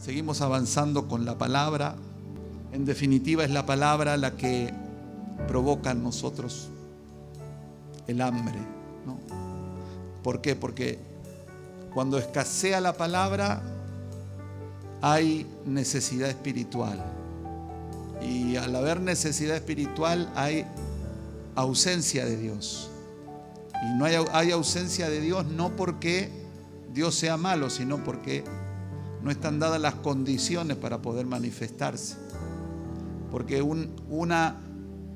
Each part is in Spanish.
Seguimos avanzando con la palabra. En definitiva, es la palabra la que provoca en nosotros el hambre, ¿no? ¿Por qué? Porque cuando escasea la palabra, hay necesidad espiritual. Y al haber necesidad espiritual, hay ausencia de Dios. Y no hay ausencia de Dios no porque Dios sea malo, sino porque no están dadas las condiciones para poder manifestarse. Porque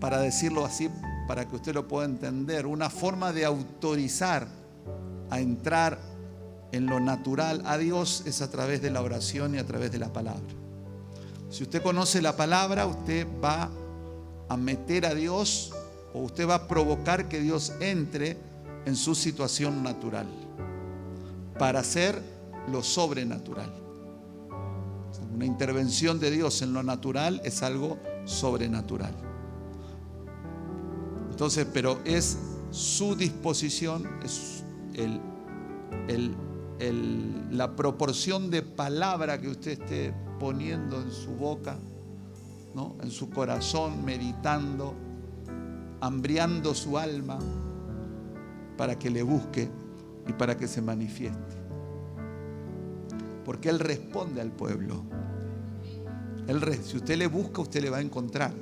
para decirlo así, para que usted lo pueda entender, una forma de autorizar a entrar en lo natural a Dios es a través de la oración y a través de la palabra. Si usted conoce la palabra, usted va a meter a Dios, o usted va a provocar que Dios entre en su situación natural para hacer lo sobrenatural. Una intervención de Dios en lo natural es algo sobrenatural. Entonces, pero es su disposición, es la proporción de palabra que usted esté poniendo en su boca, ¿no? En su corazón, meditando, hambriando su alma para que le busque y para que se manifieste. Porque Él responde al pueblo. Si usted le busca, usted le va a encontrar.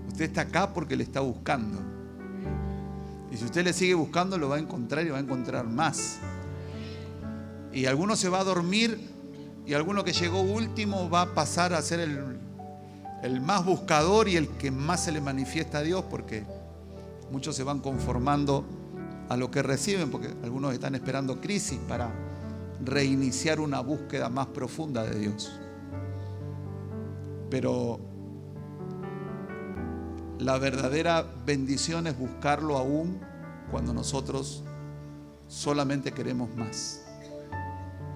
Usted está acá porque le está buscando. Y si usted le sigue buscando, lo va a encontrar y va a encontrar más. Y alguno se va a dormir y alguno que llegó último va a pasar a ser el más buscador y el que más se le manifiesta a Dios, porque muchos se van conformando a lo que reciben, porque algunos están esperando crisis para reiniciar una búsqueda más profunda de Dios. Pero la verdadera bendición es buscarlo aún cuando nosotros solamente queremos más.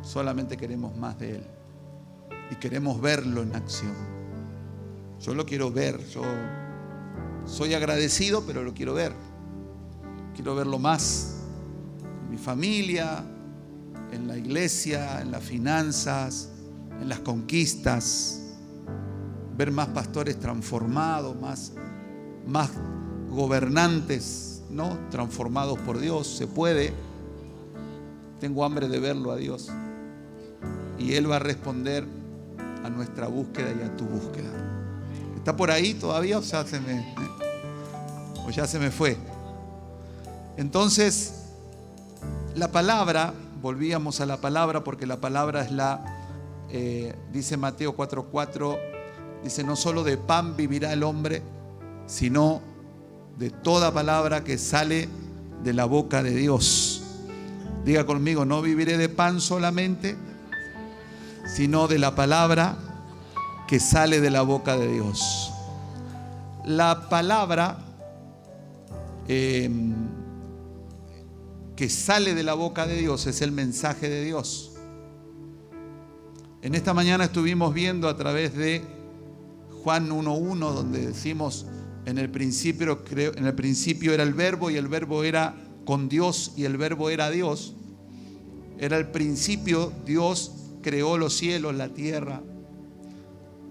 Solamente queremos más de Él. Y queremos verlo en acción. Yo lo quiero ver. Yo soy agradecido, pero lo quiero ver. Quiero verlo más en mi familia, en la iglesia, en las finanzas, en las conquistas. Ver más pastores transformados, más gobernantes, ¿no? Transformados por Dios. Se puede. Tengo hambre de verlo a Dios. Y Él va a responder a nuestra búsqueda y a tu búsqueda. ¿Está por ahí todavía o ya se me fue? Entonces, la palabra, volvíamos a la palabra porque la palabra es dice Mateo 4:4, dice: no solo de pan vivirá el hombre, sino de toda palabra que sale de la boca de Dios. Diga conmigo: no viviré de pan solamente, sino de la palabra que sale de la boca de Dios. La palabra que sale de la boca de Dios es el mensaje de Dios. En esta mañana estuvimos viendo a través de Juan 1:1, donde decimos: en el principio era el verbo, y el verbo era con Dios, y el verbo era Dios. Era el principio. Dios creó los cielos, la tierra.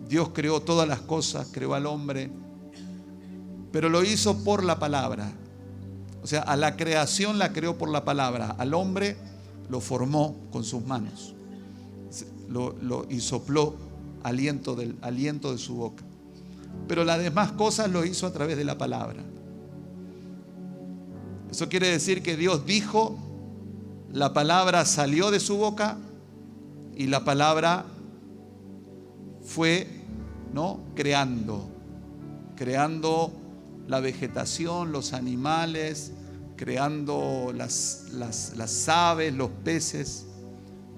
Dios creó todas las cosas, creó al hombre, pero lo hizo por la palabra. O sea, a la creación la creó por la palabra. Al hombre lo formó con sus manos. Y sopló aliento de su boca. Pero las demás cosas lo hizo a través de la palabra. Eso quiere decir que Dios dijo, la palabra salió de su boca y la palabra fue, ¿no?, creando la vegetación, los animales, creando las aves, los peces,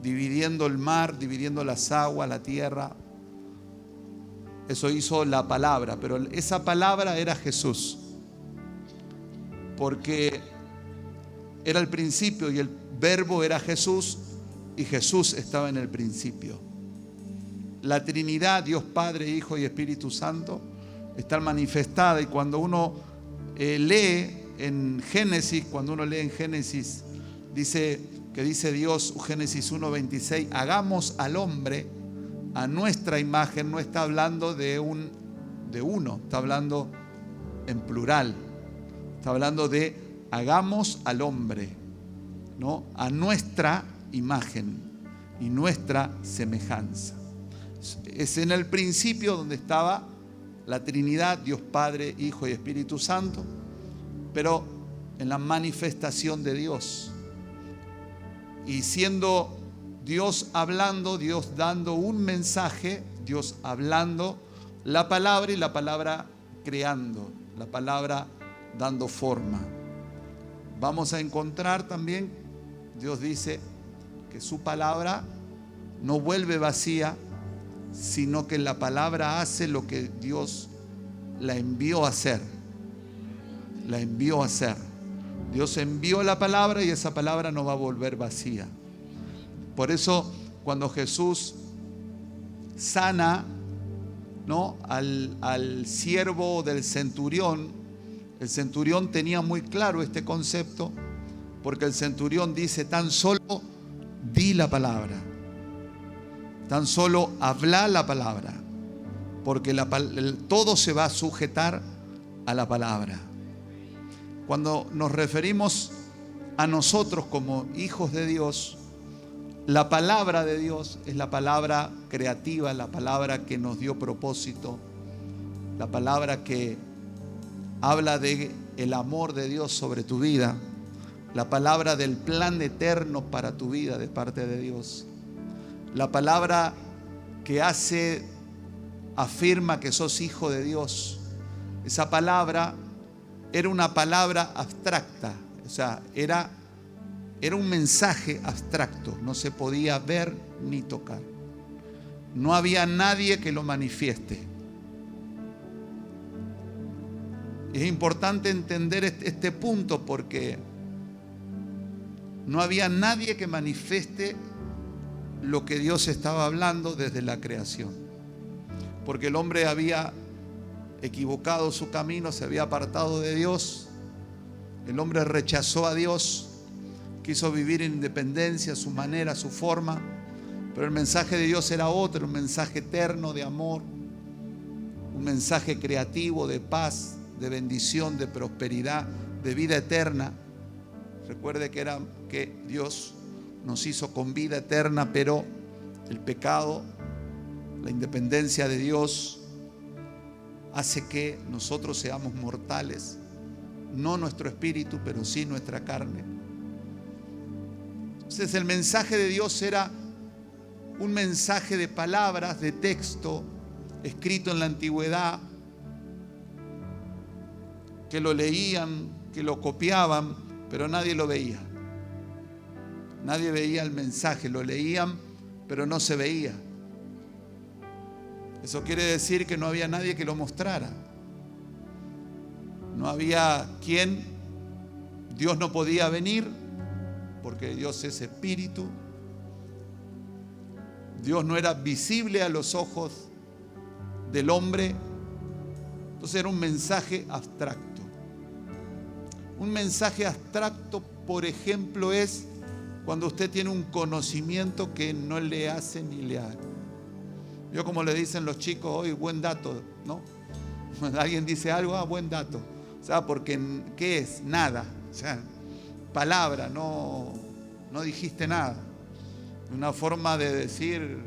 dividiendo el mar, dividiendo las aguas, la tierra. Eso hizo la palabra, pero esa palabra era Jesús, porque era el principio y el verbo era Jesús, y Jesús estaba en el principio. La Trinidad, Dios Padre, Hijo y Espíritu Santo, está manifestada. Y cuando uno lee en Génesis, dice: que dice Dios, Génesis 1:26, hagamos al hombre a nuestra imagen, no está hablando de uno, está hablando en plural. Está hablando de hagamos al hombre, ¿no? A nuestra imagen y nuestra semejanza. Es en el principio donde estaba la Trinidad, Dios Padre, Hijo y Espíritu Santo, pero en la manifestación de Dios. Y siendo Dios hablando, Dios dando un mensaje, Dios hablando la palabra y la palabra creando, la palabra dando forma. Vamos a encontrar también, Dios dice que su palabra no vuelve vacía, sino que la palabra hace lo que Dios la envió a hacer. La envió a hacer. Dios envió la palabra y esa palabra no va a volver vacía. Por eso cuando Jesús sana, ¿no?, al siervo del centurión, el centurión tenía muy claro este concepto, porque el centurión dice, tan solo di la palabra, tan solo habla la palabra, porque todo se va a sujetar a la palabra. Cuando nos referimos a nosotros como hijos de Dios, la palabra de Dios es la palabra creativa, la palabra que nos dio propósito, la palabra que habla de el amor de Dios sobre tu vida, la palabra del plan eterno para tu vida de parte de Dios, la palabra que afirma que sos hijo de Dios. Esa palabra era una palabra abstracta, o sea, era un mensaje abstracto, no se podía ver ni tocar. No había nadie que lo manifieste. Es importante entender este punto porque no había nadie que manifieste lo que Dios estaba hablando desde la creación. Porque el hombre había equivocado su camino, se había apartado de Dios. El hombre rechazó a Dios, quiso vivir en independencia, a su manera, a su forma. Pero el mensaje de Dios era otro, un mensaje eterno de amor, un mensaje creativo de paz, de bendición, de prosperidad, de vida eterna. Recuerde que Dios nos hizo con vida eterna, pero el pecado, la independencia de Dios, hace que nosotros seamos mortales. No nuestro espíritu, pero sí nuestra carne. Entonces el mensaje de Dios era un mensaje de palabras, de texto, escrito en la antigüedad, que lo leían, que lo copiaban, pero nadie lo veía. Nadie veía el mensaje, lo leían, pero no se veía. Eso quiere decir que no había nadie que lo mostrara. No había quien. Dios no podía venir, porque Dios es espíritu. Dios no era visible a los ojos del hombre. Entonces era un mensaje abstracto. Un mensaje abstracto, por ejemplo, es cuando usted tiene un conocimiento que no le hace ni le hace. Yo, como le dicen los chicos hoy, buen dato, ¿no? Cuando alguien dice algo, buen dato. O sea, porque ¿qué es? Nada. O sea, palabra, no dijiste nada. Una forma de decir,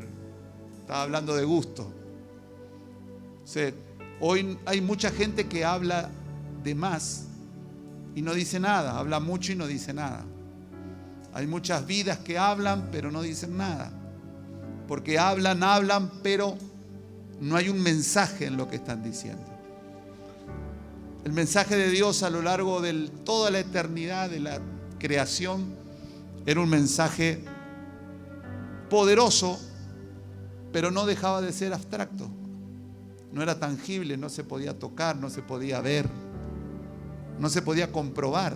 estaba hablando de gusto. O sea, hoy hay mucha gente que habla de más y no dice nada, habla mucho y no dice nada. Hay muchas vidas que hablan pero no dicen nada, porque hablan, pero no hay un mensaje en lo que están diciendo. El mensaje de Dios a lo largo de toda la eternidad de la creación era un mensaje poderoso, pero no dejaba de ser abstracto. No era tangible, no se podía tocar, no se podía ver, no se podía comprobar.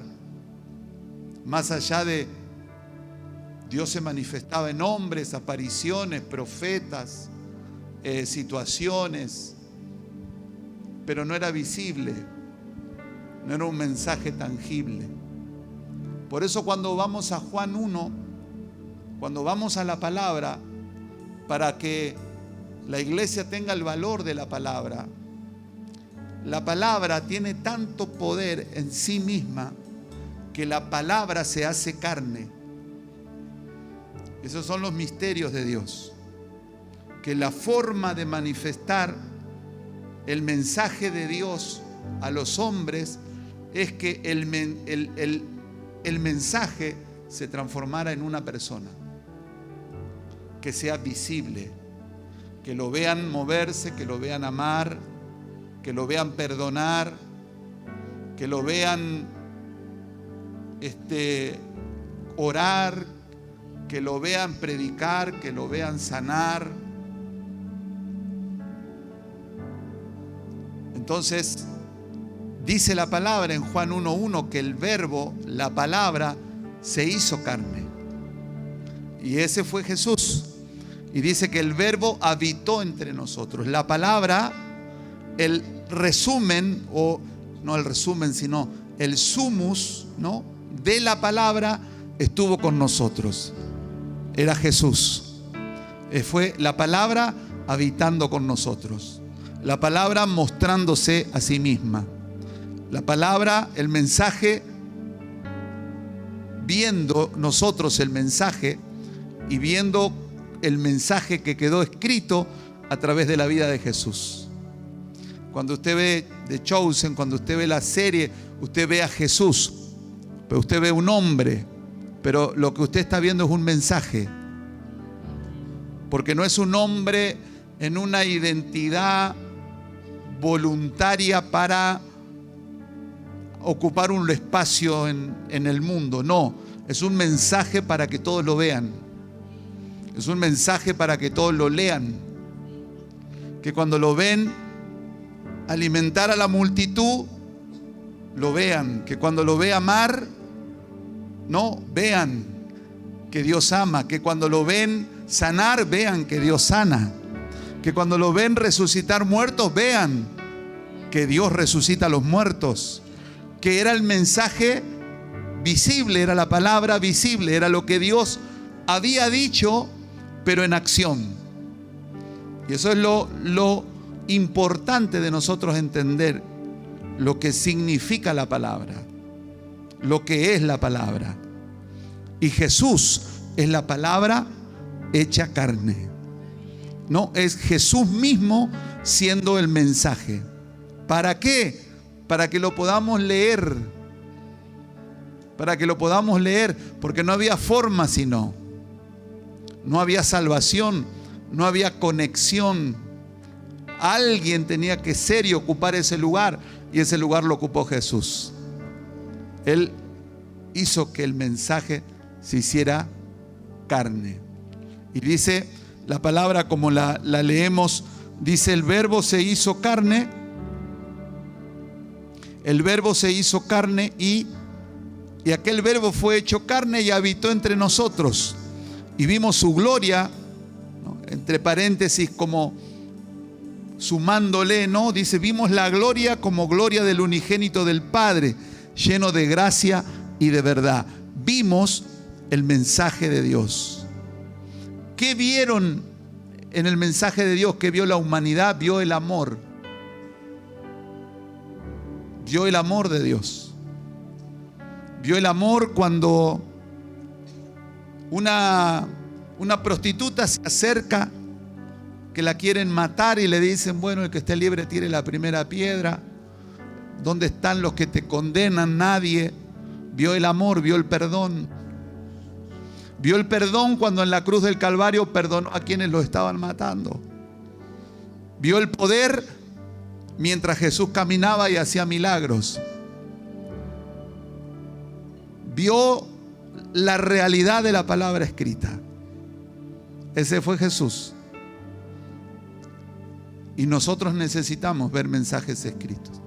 Más allá de Dios se manifestaba en hombres, apariciones, profetas, situaciones, pero no era visible, no era un mensaje tangible. Por eso cuando vamos a Juan 1, Cuando vamos a la palabra, para que la iglesia tenga el valor de la palabra tiene tanto poder en sí misma que la palabra se hace carne. Esos son los misterios de Dios. Que la forma de manifestar el mensaje de Dios a los hombres es que el mensaje se transformara en una persona, que sea visible, que lo vean moverse, que lo vean amar, que lo vean perdonar, que lo vean orar, que lo vean predicar, que lo vean sanar. Entonces, dice la palabra en Juan 1:1 que el verbo, la palabra, se hizo carne. Y ese fue Jesús. Y dice que el verbo habitó entre nosotros. La palabra, el resumen, o no el resumen, sino el sumus, ¿no?, de la palabra estuvo con nosotros. Era Jesús. Fue la palabra habitando con nosotros. La palabra mostrándose a sí misma. La palabra, el mensaje, viendo nosotros el mensaje y viendo el mensaje que quedó escrito a través de la vida de Jesús. Cuando usted ve The Chosen, cuando usted ve la serie, usted ve a Jesús, pero usted ve un hombre, pero lo que usted está viendo es un mensaje. Porque no es un hombre en una identidad voluntaria para ocupar un espacio en el mundo. No, es un mensaje para que todos lo vean. Es un mensaje para que todos lo lean. Que cuando lo ven alimentar a la multitud, lo vean. Que cuando lo ve amar, no, vean que Dios ama. Que cuando lo ven sanar, vean que Dios sana. Que cuando lo ven resucitar muertos, vean que Dios resucita a los muertos. Que era el mensaje visible, era la palabra visible, era lo que Dios había dicho, pero en acción. Y eso es lo importante de nosotros entender lo que significa la palabra, lo que es la palabra. Y Jesús es la palabra hecha carne. No, es Jesús mismo siendo el mensaje. ¿Para qué? Para que lo podamos leer. Para que lo podamos leer, porque no había forma sino. No había salvación, no había conexión. Alguien tenía que ser y ocupar ese lugar, y ese lugar lo ocupó Jesús. Él hizo que el mensaje se hiciera carne. Y dice la palabra como la leemos, dice: el verbo se hizo carne. El verbo se hizo carne y aquel verbo fue hecho carne y habitó entre nosotros. Y vimos su gloria, ¿no?, entre paréntesis, como sumándole, ¿no? Dice: vimos la gloria como gloria del unigénito del Padre, lleno de gracia y de verdad. Vimos el mensaje de Dios. ¿Qué vieron en el mensaje de Dios? ¿Qué vio la humanidad? Vio el amor. Vio el amor de Dios. Vio el amor cuando una prostituta se acerca, que la quieren matar, y le dicen: bueno, el que esté libre tire la primera piedra. ¿Dónde están los que te condenan? Nadie. Vio el amor, vio el perdón. Vio el perdón cuando en la cruz del Calvario perdonó a quienes lo estaban matando. Vio el poder mientras Jesús caminaba y hacía milagros. Vio la realidad de la palabra escrita. Ese fue Jesús. Y nosotros necesitamos ver mensajes escritos.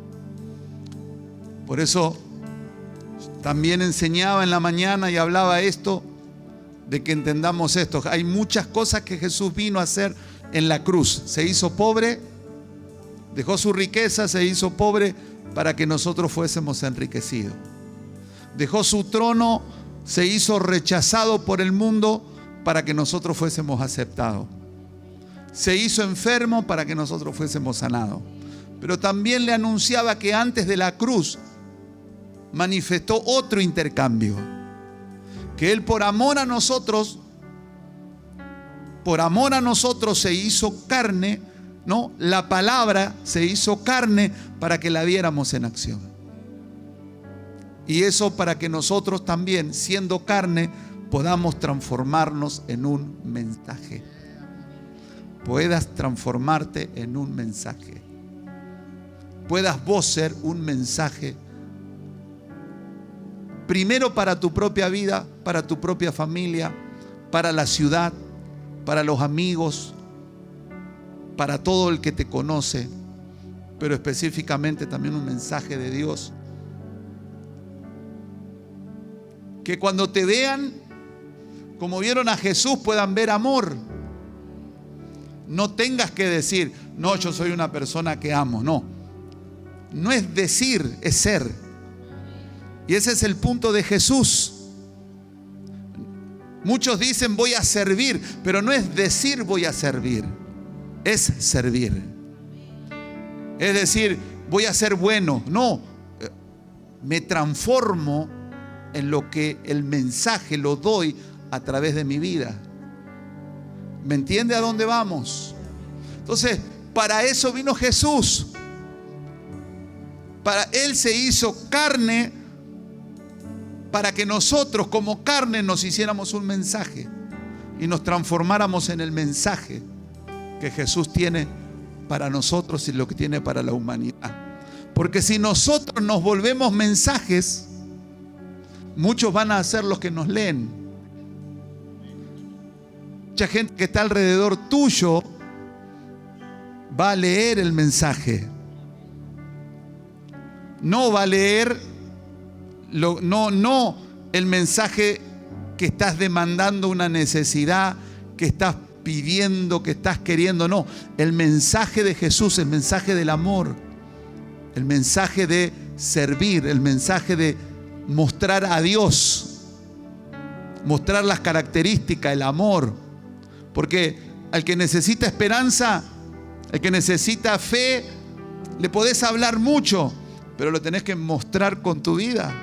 Por eso también enseñaba en la mañana y hablaba esto, de que entendamos esto. Hay muchas cosas que Jesús vino a hacer en la cruz. Se hizo pobre, dejó su riqueza, se hizo pobre para que nosotros fuésemos enriquecidos. Dejó su trono, se hizo rechazado por el mundo para que nosotros fuésemos aceptados. Se hizo enfermo para que nosotros fuésemos sanados. Pero también le anunciaba que antes de la cruz manifestó otro intercambio. Que Él por amor a nosotros se hizo carne, ¿no? La palabra se hizo carne para que la viéramos en acción. Y eso para que nosotros también, siendo carne, podamos transformarnos en un mensaje. Puedas transformarte en un mensaje. Puedas vos ser un mensaje. Primero para tu propia vida, para tu propia familia, para la ciudad, para los amigos, para todo el que te conoce, pero específicamente también un mensaje de Dios. Que cuando te vean, como vieron a Jesús, puedan ver amor. No tengas que decir, no, yo soy una persona que amo. No, no es decir, es ser. Y ese es el punto de Jesús. Muchos dicen voy a servir, pero no es decir voy a servir, es servir. Es decir, voy a ser bueno. No, me transformo en lo que el mensaje lo doy a través de mi vida. ¿Me entiende a dónde vamos? Entonces, para eso vino Jesús. Para Él se hizo carne, para que nosotros como carne nos hiciéramos un mensaje y nos transformáramos en el mensaje que Jesús tiene para nosotros y lo que tiene para la humanidad. Porque si nosotros nos volvemos mensajes, muchos van a ser los que nos leen. Mucha gente que está alrededor tuyo va a leer el mensaje. No va a leer no el mensaje que estás demandando, una necesidad que estás pidiendo, que estás queriendo. No, el mensaje de Jesús, el mensaje del amor, el mensaje de servir, el mensaje de mostrar a Dios, mostrar las características, el amor. Porque al que necesita esperanza, al que necesita fe, le podés hablar mucho, pero lo tenés que mostrar con tu vida.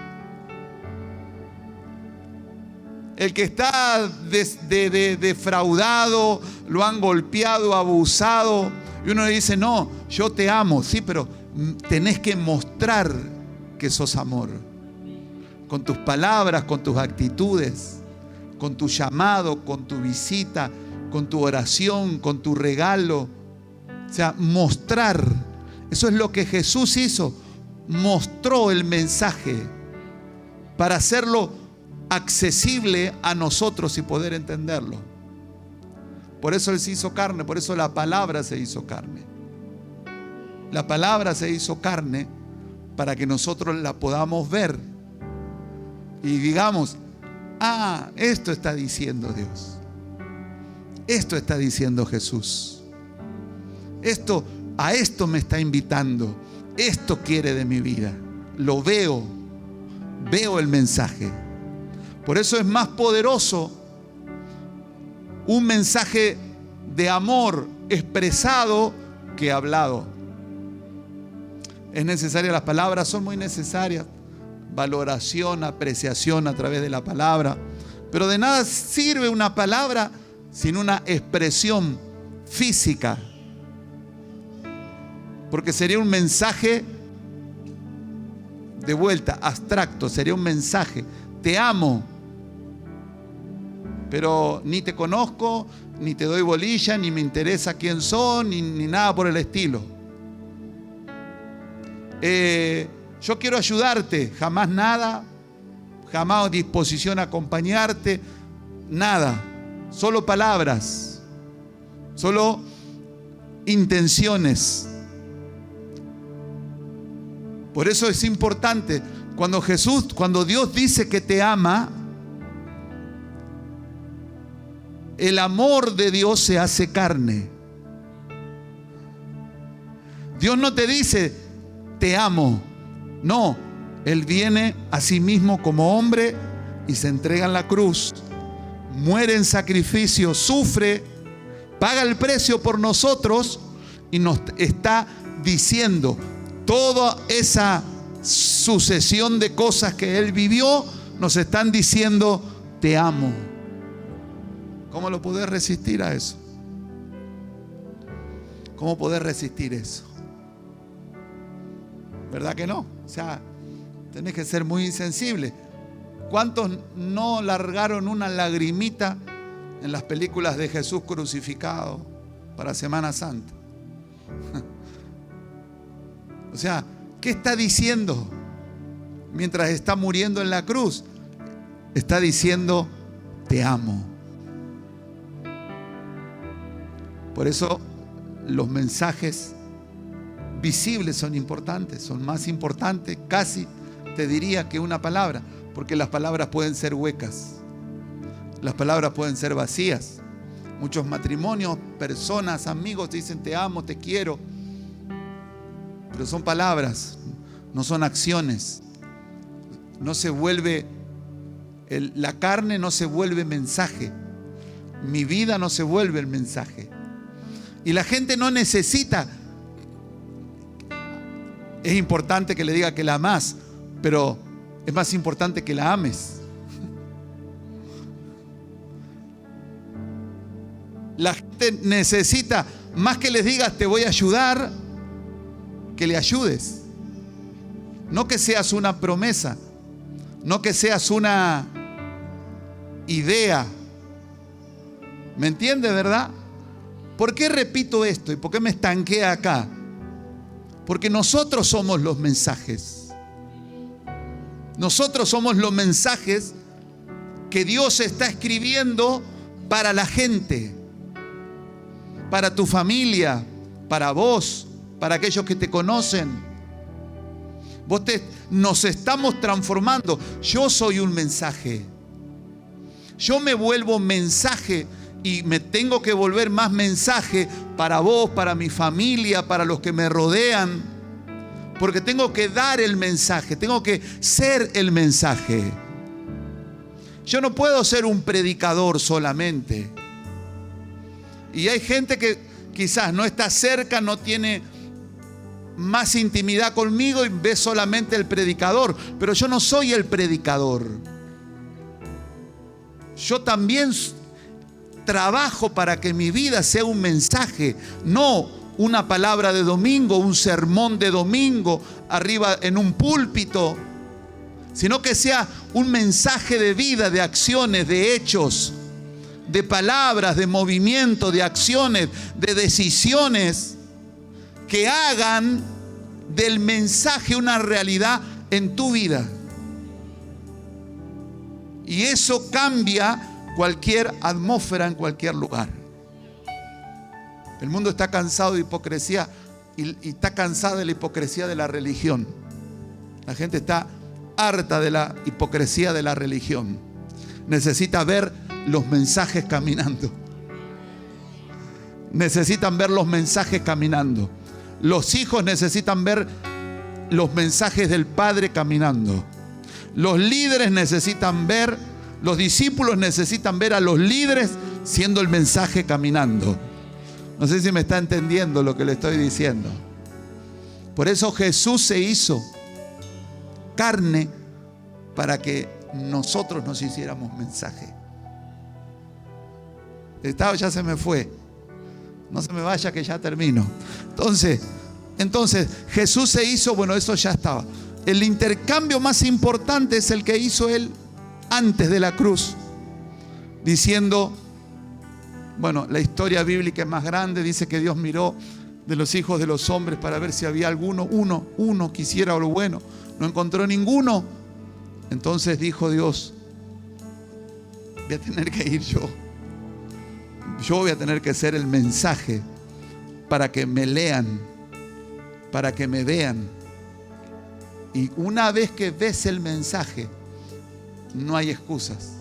El que está defraudado, lo han golpeado, abusado, y uno le dice, no, yo te amo. Sí, pero tenés que mostrar que sos amor. Con tus palabras, con tus actitudes, con tu llamado, con tu visita, con tu oración, con tu regalo. O sea, mostrar. Eso es lo que Jesús hizo. Mostró el mensaje para hacerlo accesible a nosotros y poder entenderlo. Por eso Él se hizo carne, por eso la palabra se hizo carne. La palabra se hizo carne para que nosotros la podamos ver y digamos, ah, esto está diciendo Dios. Esto está diciendo Jesús. A esto me está invitando. Esto quiere de mi vida. Lo veo. Veo el mensaje. Por eso es más poderoso un mensaje de amor expresado que hablado. Es necesaria, las palabras son muy necesarias. Valoración, apreciación a través de la palabra. Pero de nada sirve una palabra sin una expresión física. Porque sería un mensaje de vuelta, abstracto, sería un mensaje. Te amo, pero ni te conozco, ni te doy bolilla, ni me interesa quién son, ni nada por el estilo. Yo quiero ayudarte, jamás nada, jamás disposición a acompañarte, nada, solo palabras, solo intenciones. Por eso es importante, cuando Dios dice que te ama, el amor de Dios se hace carne. Dios no te dice, te amo. No, Él viene a sí mismo como hombre y se entrega en la cruz. muere en sacrificio, sufre, paga el precio por nosotros y nos está diciendo toda esa sucesión de cosas que Él vivió, nos están diciendo: te amo. ¿Cómo lo podés resistir a eso? ¿Cómo podés resistir eso? ¿Verdad que no? O sea, tenés que ser muy sensible. ¿Cuántos no largaron una lagrimita en las películas de Jesús crucificado para Semana Santa? O sea, ¿qué está diciendo mientras está muriendo en la cruz? Está diciendo: te amo. Por eso los mensajes visibles son importantes, son más importantes, casi te diría, que una palabra, porque las palabras pueden ser huecas, las palabras pueden ser vacías. Muchos matrimonios, personas, amigos dicen: te amo, te quiero, pero son palabras, no son acciones. No se vuelve, la carne no se vuelve mensaje, mi vida no se vuelve el mensaje. Y la gente no necesita. Es importante que le diga que la amás, pero es más importante que la ames. La gente necesita más que les digas: te voy a ayudar, que le ayudes. No que seas una promesa, no que seas una idea. ¿Me entiende, verdad? ¿Por qué repito esto y por qué me estanqué acá? Porque nosotros somos los mensajes. Nosotros somos los mensajes que Dios está escribiendo para la gente, para tu familia, para vos, para aquellos que te conocen. Nos estamos transformando. Yo soy un mensaje. Yo me vuelvo mensaje y me tengo que volver más mensaje para vos, para mi familia, para los que me rodean. Porque tengo que dar el mensaje, tengo que ser el mensaje. Yo no puedo ser un predicador solamente. Y hay gente que quizás no está cerca, no tiene más intimidad conmigo y ve solamente el predicador. Pero yo no soy el predicador. Yo también trabajo para que mi vida sea un mensaje, no una palabra de domingo, un sermón de domingo arriba en un púlpito, sino que sea un mensaje de vida, de acciones, de hechos, de palabras, de movimiento, de acciones, de decisiones que hagan del mensaje una realidad en tu vida. Y eso cambia cualquier atmósfera en cualquier lugar. El mundo está cansado de hipocresía y está cansado de la hipocresía de la religión. La gente está harta de la hipocresía de la religión. Necesita ver los mensajes caminando. Necesitan ver los mensajes caminando. Los hijos necesitan ver los mensajes del Padre caminando. Los líderes necesitan ver, los discípulos necesitan ver a los líderes siendo el mensaje caminando. No sé si me está entendiendo lo que le estoy diciendo. Por eso Jesús se hizo carne para que nosotros nos hiciéramos mensaje. Ya se me fue. No se me vaya que ya termino. Entonces Jesús se hizo, bueno, eso ya estaba. El intercambio más importante es el que hizo Él antes de la cruz, diciendo, bueno, la historia bíblica es más grande, dice que Dios miró de los hijos de los hombres para ver si había uno que hiciera lo bueno. No encontró ninguno. Entonces dijo Dios, voy a tener que ir yo. Yo voy a tener que ser el mensaje para que me lean, para que me vean. Y una vez que ves el mensaje, no hay excusas.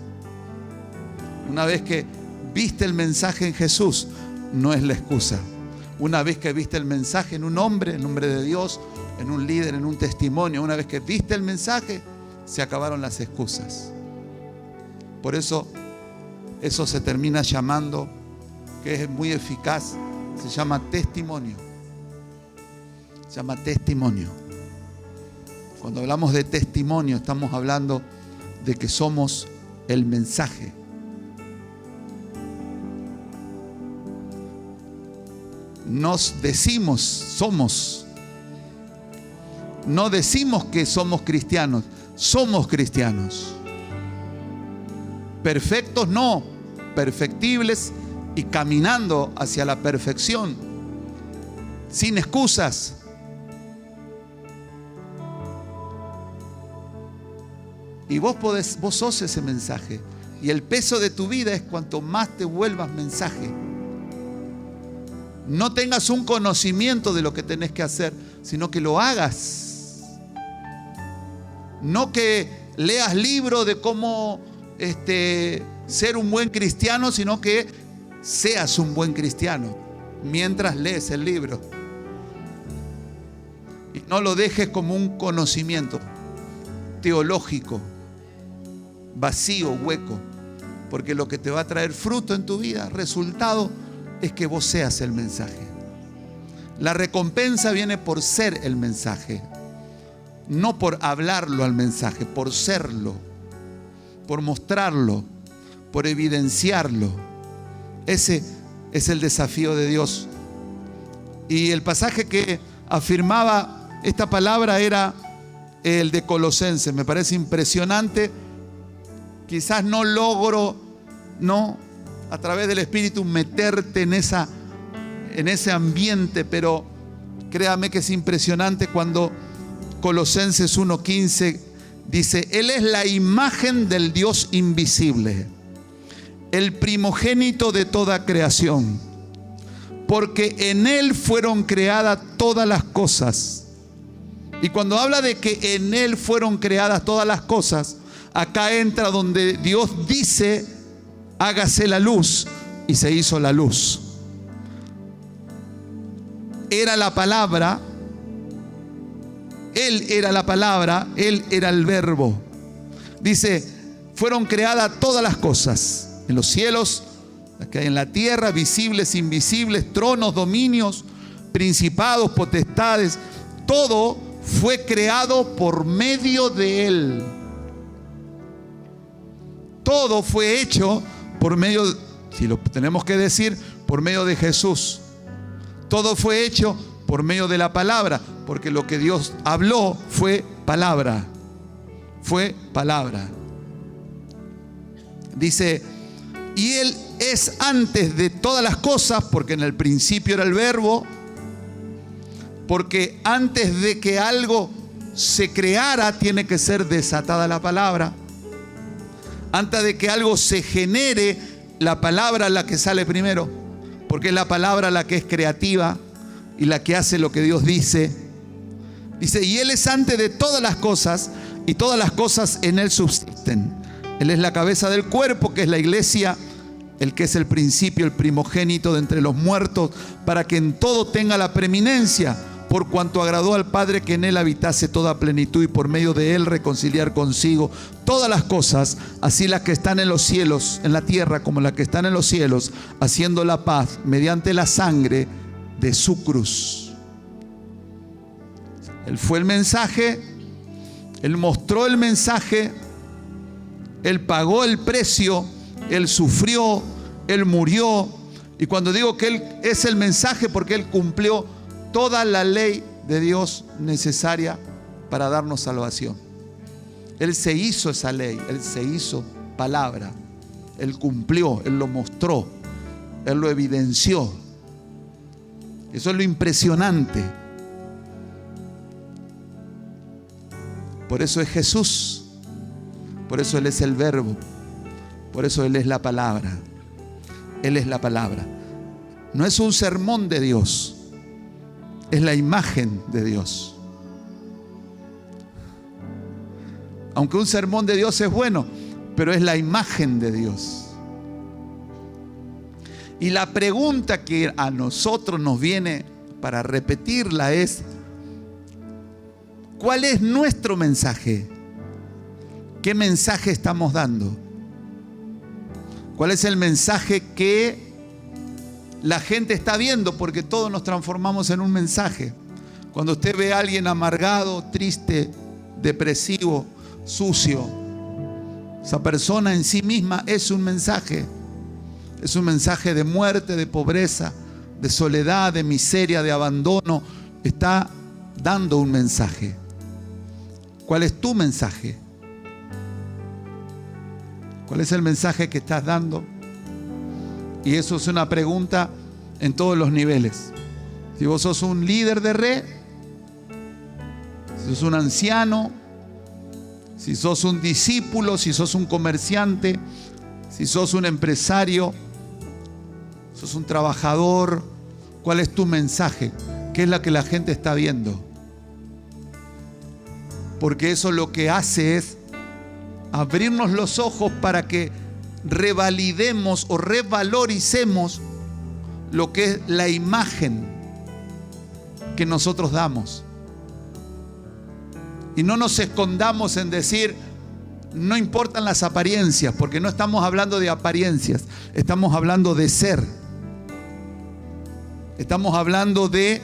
Una vez que viste el mensaje en Jesús, no es la excusa. Una vez que viste el mensaje en un hombre, en nombre de Dios, en un líder, en un testimonio, una vez que viste el mensaje, se acabaron las excusas. Por eso eso se termina llamando, que es muy eficaz, se llama testimonio. Se llama testimonio. Cuando hablamos de testimonio, estamos hablando de que somos el mensaje. Nos decimos, somos. No decimos que somos cristianos, somos cristianos. Perfectos no, perfectibles y caminando hacia la perfección, sin excusas. Y vos sos ese mensaje. Y el peso de tu vida es cuanto más te vuelvas mensaje. No tengas un conocimiento de lo que tenés que hacer, sino que lo hagas. No que leas libros de cómo ser un buen cristiano, sino que seas un buen cristiano mientras lees el libro. Y no lo dejes como un conocimiento teológico, vacío, hueco, porque lo que te va a traer fruto en tu vida, resultado, es que vos seas el mensaje. La recompensa viene por ser el mensaje, no por hablarlo al mensaje, por serlo, por mostrarlo, por evidenciarlo. Ese es el desafío de Dios. Y el pasaje que afirmaba esta palabra era el de Colosenses. Me parece impresionante. Quizás no logro, a través del Espíritu meterte en ese ambiente, pero créame que es impresionante cuando Colosenses 1:15 dice: Él es la imagen del Dios invisible, el primogénito de toda creación, porque en Él fueron creadas todas las cosas. Y cuando habla de que en Él fueron creadas todas las cosas, acá entra donde Dios dice: hágase la luz, y se hizo la luz. Era la palabra, Él era la palabra, Él era el verbo. Dice: fueron creadas todas las cosas, en los cielos, las que hay en la tierra, visibles, invisibles, tronos, dominios, principados, potestades. Todo fue creado por medio de Él. Todo fue hecho por medio, si lo tenemos que decir, por medio de Jesús. Todo fue hecho por medio de la palabra, porque lo que Dios habló fue palabra. Fue palabra. Dice: y Él es antes de todas las cosas, porque en el principio era el verbo, porque antes de que algo se creara tiene que ser desatada la palabra. Antes de que algo se genere, la palabra es la que sale primero, porque es la palabra la que es creativa y la que hace lo que Dios dice. Dice: y Él es antes de todas las cosas, y todas las cosas en Él subsisten. Él es la cabeza del cuerpo, que es la iglesia, el que es el principio, el primogénito de entre los muertos, para que en todo tenga la preeminencia, por cuanto agradó al Padre que en Él habitase toda plenitud, y por medio de Él reconciliar consigo todas las cosas, así las que están en los cielos, en la tierra, como las que están en los cielos, haciendo la paz mediante la sangre de su cruz. Él fue el mensaje, Él mostró el mensaje, Él pagó el precio, Él sufrió, Él murió. Y cuando digo que Él es el mensaje, porque Él cumplió toda la ley de Dios necesaria para darnos salvación. Él se hizo esa ley, Él se hizo palabra, Él cumplió, Él lo mostró, Él lo evidenció. Eso es lo impresionante. Por eso es Jesús, por eso Él es el verbo, por eso Él es la palabra. Él es la palabra. No es un sermón de Dios, es la imagen de Dios. Aunque un sermón de Dios es bueno, pero es la imagen de Dios. Y la pregunta que a nosotros nos viene para repetirla es: ¿cuál es nuestro mensaje? ¿Qué mensaje estamos dando? ¿Cuál es el mensaje que la gente está viendo? Porque todos nos transformamos en un mensaje. Cuando usted ve a alguien amargado, triste, depresivo, sucio, esa persona en sí misma es un mensaje. Es un mensaje de muerte, de pobreza, de soledad, de miseria, de abandono. Está dando un mensaje. ¿Cuál es tu mensaje? ¿Cuál es el mensaje que estás dando? Y eso es una pregunta en todos los niveles. Si vos sos un líder de red, si sos un anciano, si sos un discípulo, si sos un comerciante, si sos un empresario, sos un trabajador, ¿cuál es tu mensaje? ¿Qué es lo que la gente está viendo? Porque eso lo que hace es abrirnos los ojos para que revalidemos o revaloricemos lo que es la imagen que nosotros damos. Y no nos escondamos en decir, no importan las apariencias, porque no estamos hablando de apariencias, estamos hablando de ser. Estamos hablando de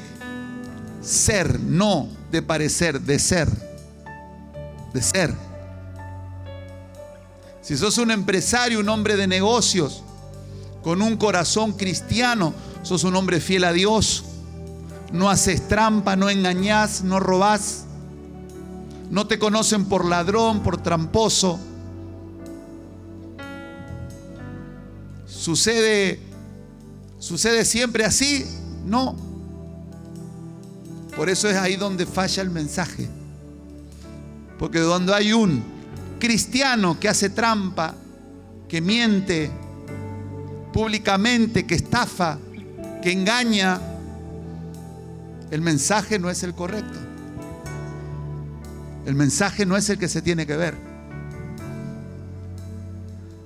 ser, no de parecer, de ser. De ser. Si sos un empresario, un hombre de negocios, con un corazón cristiano, sos un hombre fiel a Dios. No haces trampa, no engañás, no robás. No te conocen por ladrón, por tramposo. ¿Sucede siempre así? No. Por eso es ahí donde falla el mensaje. Porque cuando hay un cristiano que hace trampa, que miente públicamente, que estafa, que engaña, el mensaje no es el correcto. El mensaje no es el que se tiene que ver.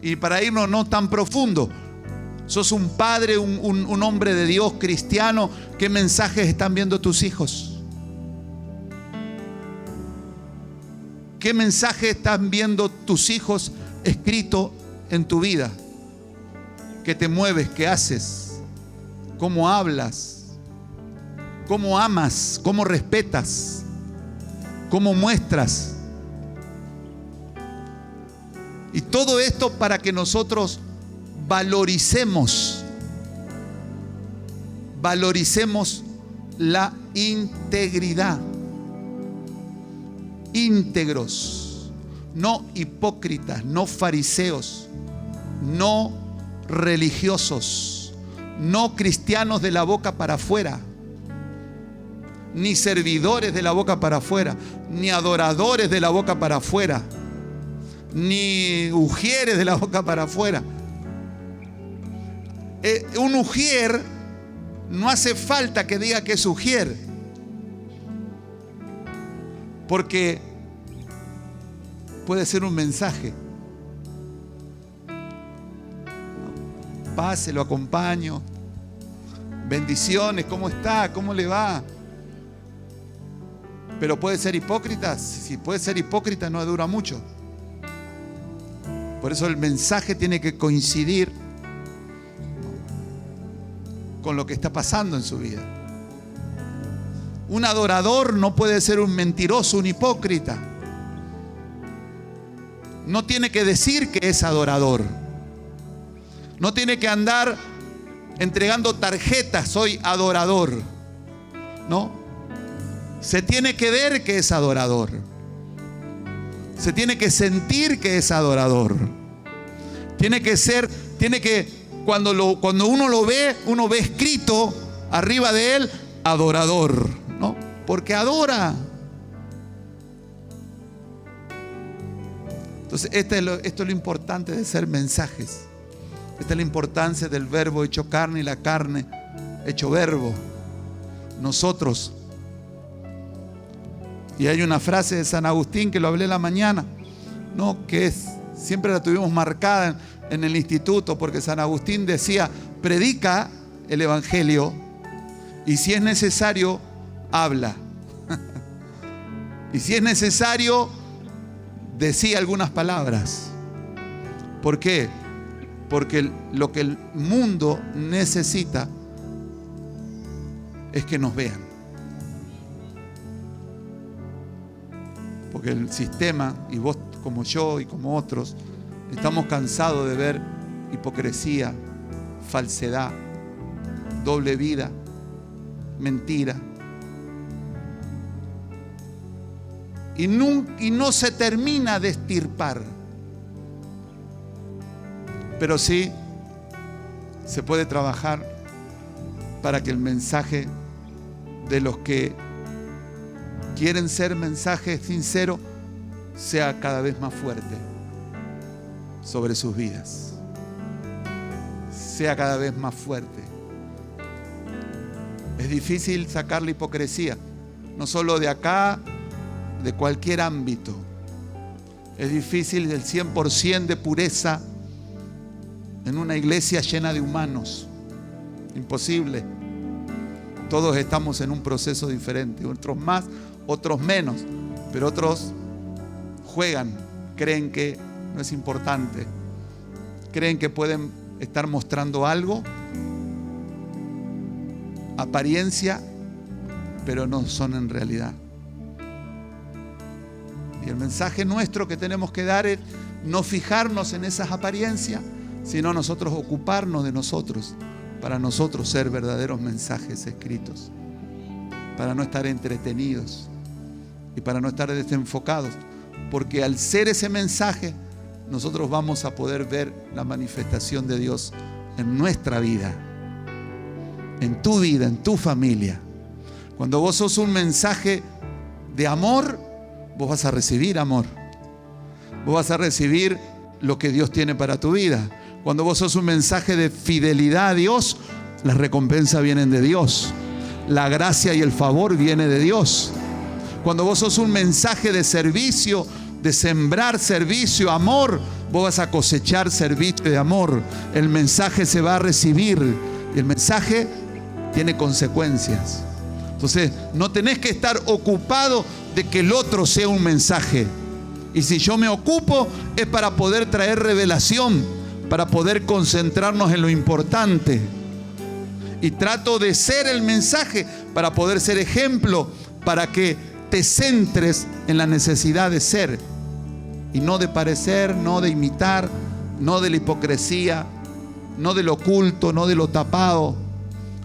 Y para irnos no tan profundo, sos un padre, un hombre de Dios cristiano, ¿qué mensajes están viendo tus hijos? ¿Qué mensaje están viendo tus hijos escrito en tu vida? ¿Qué te mueves? ¿Qué haces? ¿Cómo hablas? ¿Cómo amas? ¿Cómo respetas? ¿Cómo muestras? Y todo esto para que nosotros valoricemos la integridad. Íntegros, no hipócritas, no fariseos, no religiosos, no cristianos de la boca para afuera, ni servidores de la boca para afuera, ni adoradores de la boca para afuera, ni ujieres de la boca para afuera. Un ujier no hace falta que diga que es ujier, porque puede ser un mensaje. Pase, lo acompaño. Bendiciones, ¿cómo está? ¿Cómo le va? Pero puede ser hipócrita. Si puede ser hipócrita, no dura mucho. Por eso el mensaje tiene que coincidir con lo que está pasando en su vida. Un adorador no puede ser un mentiroso, un hipócrita. No tiene que decir que es adorador. No tiene que andar entregando tarjetas, soy adorador. No. Se tiene que ver que es adorador. Se tiene que sentir que es adorador. Tiene que ser, cuando uno lo ve, uno ve escrito arriba de él, adorador, ¿no? Porque adora. Entonces, esto es lo importante de ser mensajes. Esta es la importancia del verbo hecho carne y la carne hecho verbo. Nosotros. Y hay una frase de San Agustín que lo hablé la mañana, ¿no? Que siempre la tuvimos marcada en el instituto, porque San Agustín decía, predica el evangelio y si es necesario, habla. Y si es necesario, decía algunas palabras. ¿Por qué? Porque lo que el mundo necesita es que nos vean. Porque el sistema, y vos como yo y como otros, estamos cansados de ver hipocresía, falsedad, doble vida, mentira. Y no se termina de extirpar. Pero sí se puede trabajar para que el mensaje de los que quieren ser mensaje sincero sea cada vez más fuerte sobre sus vidas. Sea cada vez más fuerte. Es difícil sacar la hipocresía, no solo de acá, de cualquier ámbito. Es difícil el 100% de pureza en una iglesia llena de humanos. Imposible. Todos estamos en un proceso diferente, otros más, otros menos, pero otros juegan, creen que no es importante, creen que pueden estar mostrando algo, apariencia, pero no son en realidad. Y el mensaje nuestro que tenemos que dar es no fijarnos en esas apariencias, sino nosotros ocuparnos de nosotros, para nosotros ser verdaderos mensajes escritos, para no estar entretenidos y para no estar desenfocados, porque al ser ese mensaje nosotros vamos a poder ver la manifestación de Dios en nuestra vida, en tu familia. Cuando vos sos un mensaje de amor, vos vas a recibir amor, vos vas a recibir lo que Dios tiene para tu vida. Cuando vos sos un mensaje de fidelidad a Dios, las recompensas vienen de Dios. La gracia y el favor viene de Dios. Cuando vos sos un mensaje de servicio, de sembrar servicio, amor, vos vas a cosechar servicio de amor. El mensaje se va a recibir y el mensaje tiene consecuencias. Entonces, no tenés que estar ocupado de que el otro sea un mensaje. Y si yo me ocupo, es para poder traer revelación, para poder concentrarnos en lo importante. Y trato de ser el mensaje para poder ser ejemplo, para que te centres en la necesidad de ser y no de parecer, no de imitar, no de la hipocresía, no del oculto, no de lo tapado,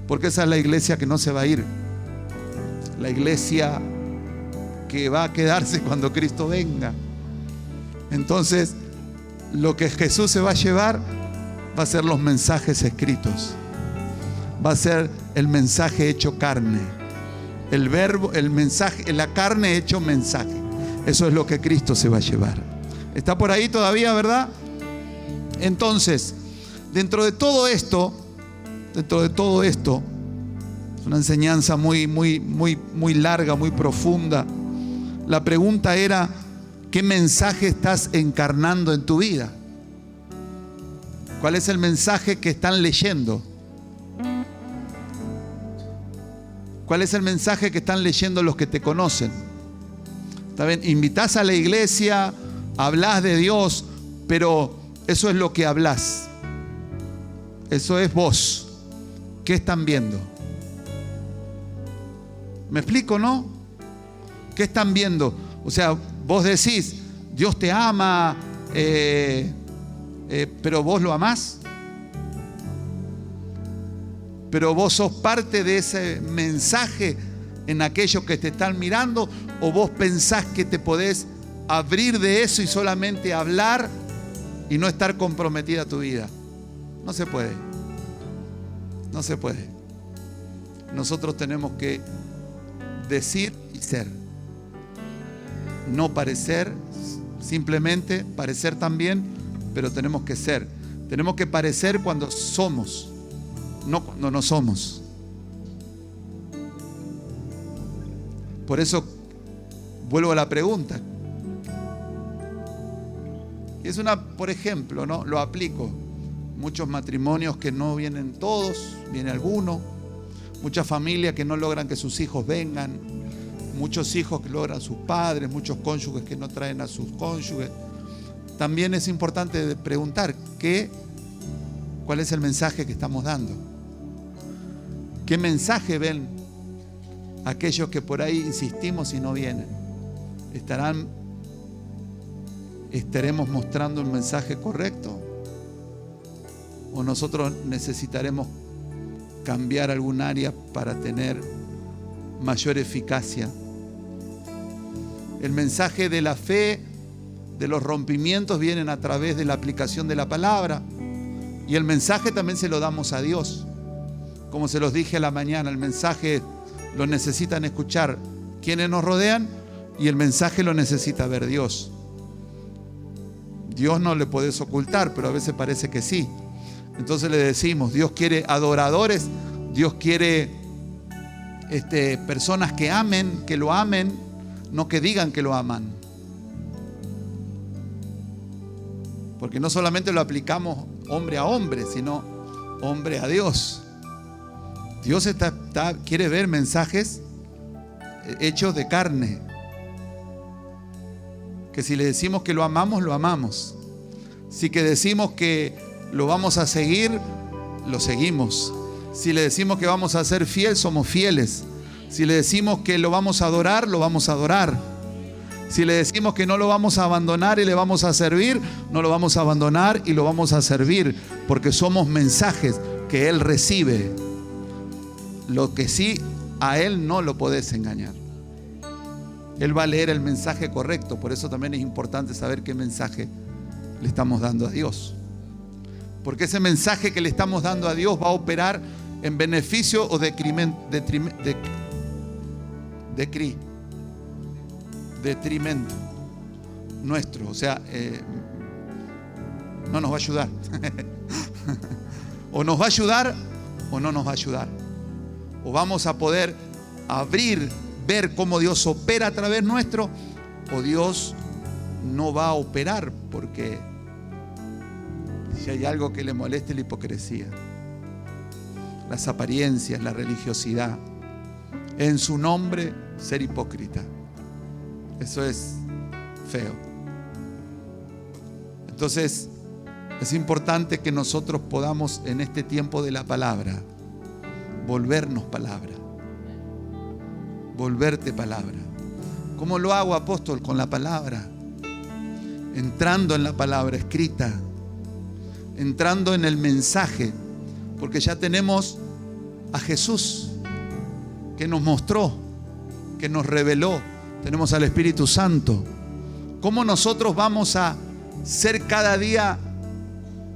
porque esa es la iglesia que no se va a ir, la iglesia que va a quedarse cuando Cristo venga. Entonces, lo que Jesús se va a llevar va a ser los mensajes escritos, va a ser el mensaje hecho carne, el verbo, el mensaje, la carne hecho mensaje. Eso es lo que Cristo se va a llevar. ¿Está por ahí todavía, verdad? Entonces, dentro de todo esto, es una enseñanza muy larga, muy profunda. La pregunta era: ¿qué mensaje estás encarnando en tu vida? ¿Cuál es el mensaje que están leyendo? ¿Cuál es el mensaje que están leyendo los que te conocen? ¿Está bien? Invitás a la iglesia, hablás de Dios, pero eso es lo que hablás. Eso es vos. ¿Qué están viendo? ¿Me explico, no? ¿Qué están viendo? O sea, vos decís, Dios te ama, pero vos lo amás. Pero vos sos parte de ese mensaje en aquellos que te están mirando, o vos pensás que te podés abrir de eso y solamente hablar y no estar comprometida tu vida. No se puede. No se puede. Nosotros tenemos que decir y ser. No parecer, simplemente parecer también, pero tenemos que ser. Tenemos que parecer cuando somos, no cuando no somos. Por eso vuelvo a la pregunta. Es una, por ejemplo, ¿no? Lo aplico. Muchos matrimonios que no vienen todos, viene alguno. Muchas familias que no logran que sus hijos vengan. Muchos hijos que logran sus padres. Muchos cónyuges que no traen a sus cónyuges. También es importante preguntar, ¿qué ¿Cuál es el mensaje que estamos dando? ¿Qué mensaje ven aquellos que por ahí insistimos y no vienen? ¿Estaremos mostrando un mensaje correcto? ¿O nosotros necesitaremos cambiar algún área para tener mayor eficacia? El mensaje de la fe, de los rompimientos, vienen a través de la aplicación de la palabra. Y el mensaje también se lo damos a Dios. Como se los dije a la mañana, el mensaje lo necesitan escuchar quienes nos rodean y el mensaje lo necesita ver Dios. Dios no le podés ocultar, pero a veces parece que sí. Entonces le decimos, Dios quiere adoradores, Dios quiere personas que amen, que lo amen, no que digan que lo aman. Porque no solamente lo aplicamos hombre a hombre, sino hombre a Dios. Dios quiere ver mensajes hechos de carne. Que si le decimos que lo amamos, lo amamos. Si que decimos que lo vamos a seguir, lo seguimos. Si le decimos que vamos a ser fieles, somos fieles. Si le decimos que lo vamos a adorar, lo vamos a adorar. Si le decimos que no lo vamos a abandonar y le vamos a servir, no lo vamos a abandonar y lo vamos a servir, porque somos mensajes que Él recibe. Lo que sí, a Él no lo podés engañar. Él va a leer el mensaje correcto. Por eso también es importante saber qué mensaje le estamos dando a Dios. Porque ese mensaje que le estamos dando a Dios va a operar en beneficio o detrimento nuestro. O sea, no nos va a ayudar. O nos va a ayudar o no nos va a ayudar. O vamos a poder ver cómo Dios opera a través nuestro, o Dios no va a operar, porque si hay algo que le moleste, es la hipocresía, las apariencias, la religiosidad. En su nombre, ser hipócrita. Eso es feo. Entonces, es importante que nosotros podamos, en este tiempo de la palabra, volvernos palabra. Volverte palabra. ¿Cómo lo hago, apóstol? Con la palabra. Entrando en la palabra escrita. Entrando en el mensaje. Porque ya tenemos a Jesús, que nos mostró, que nos reveló. Tenemos al Espíritu Santo. ¿Cómo nosotros vamos a ser cada día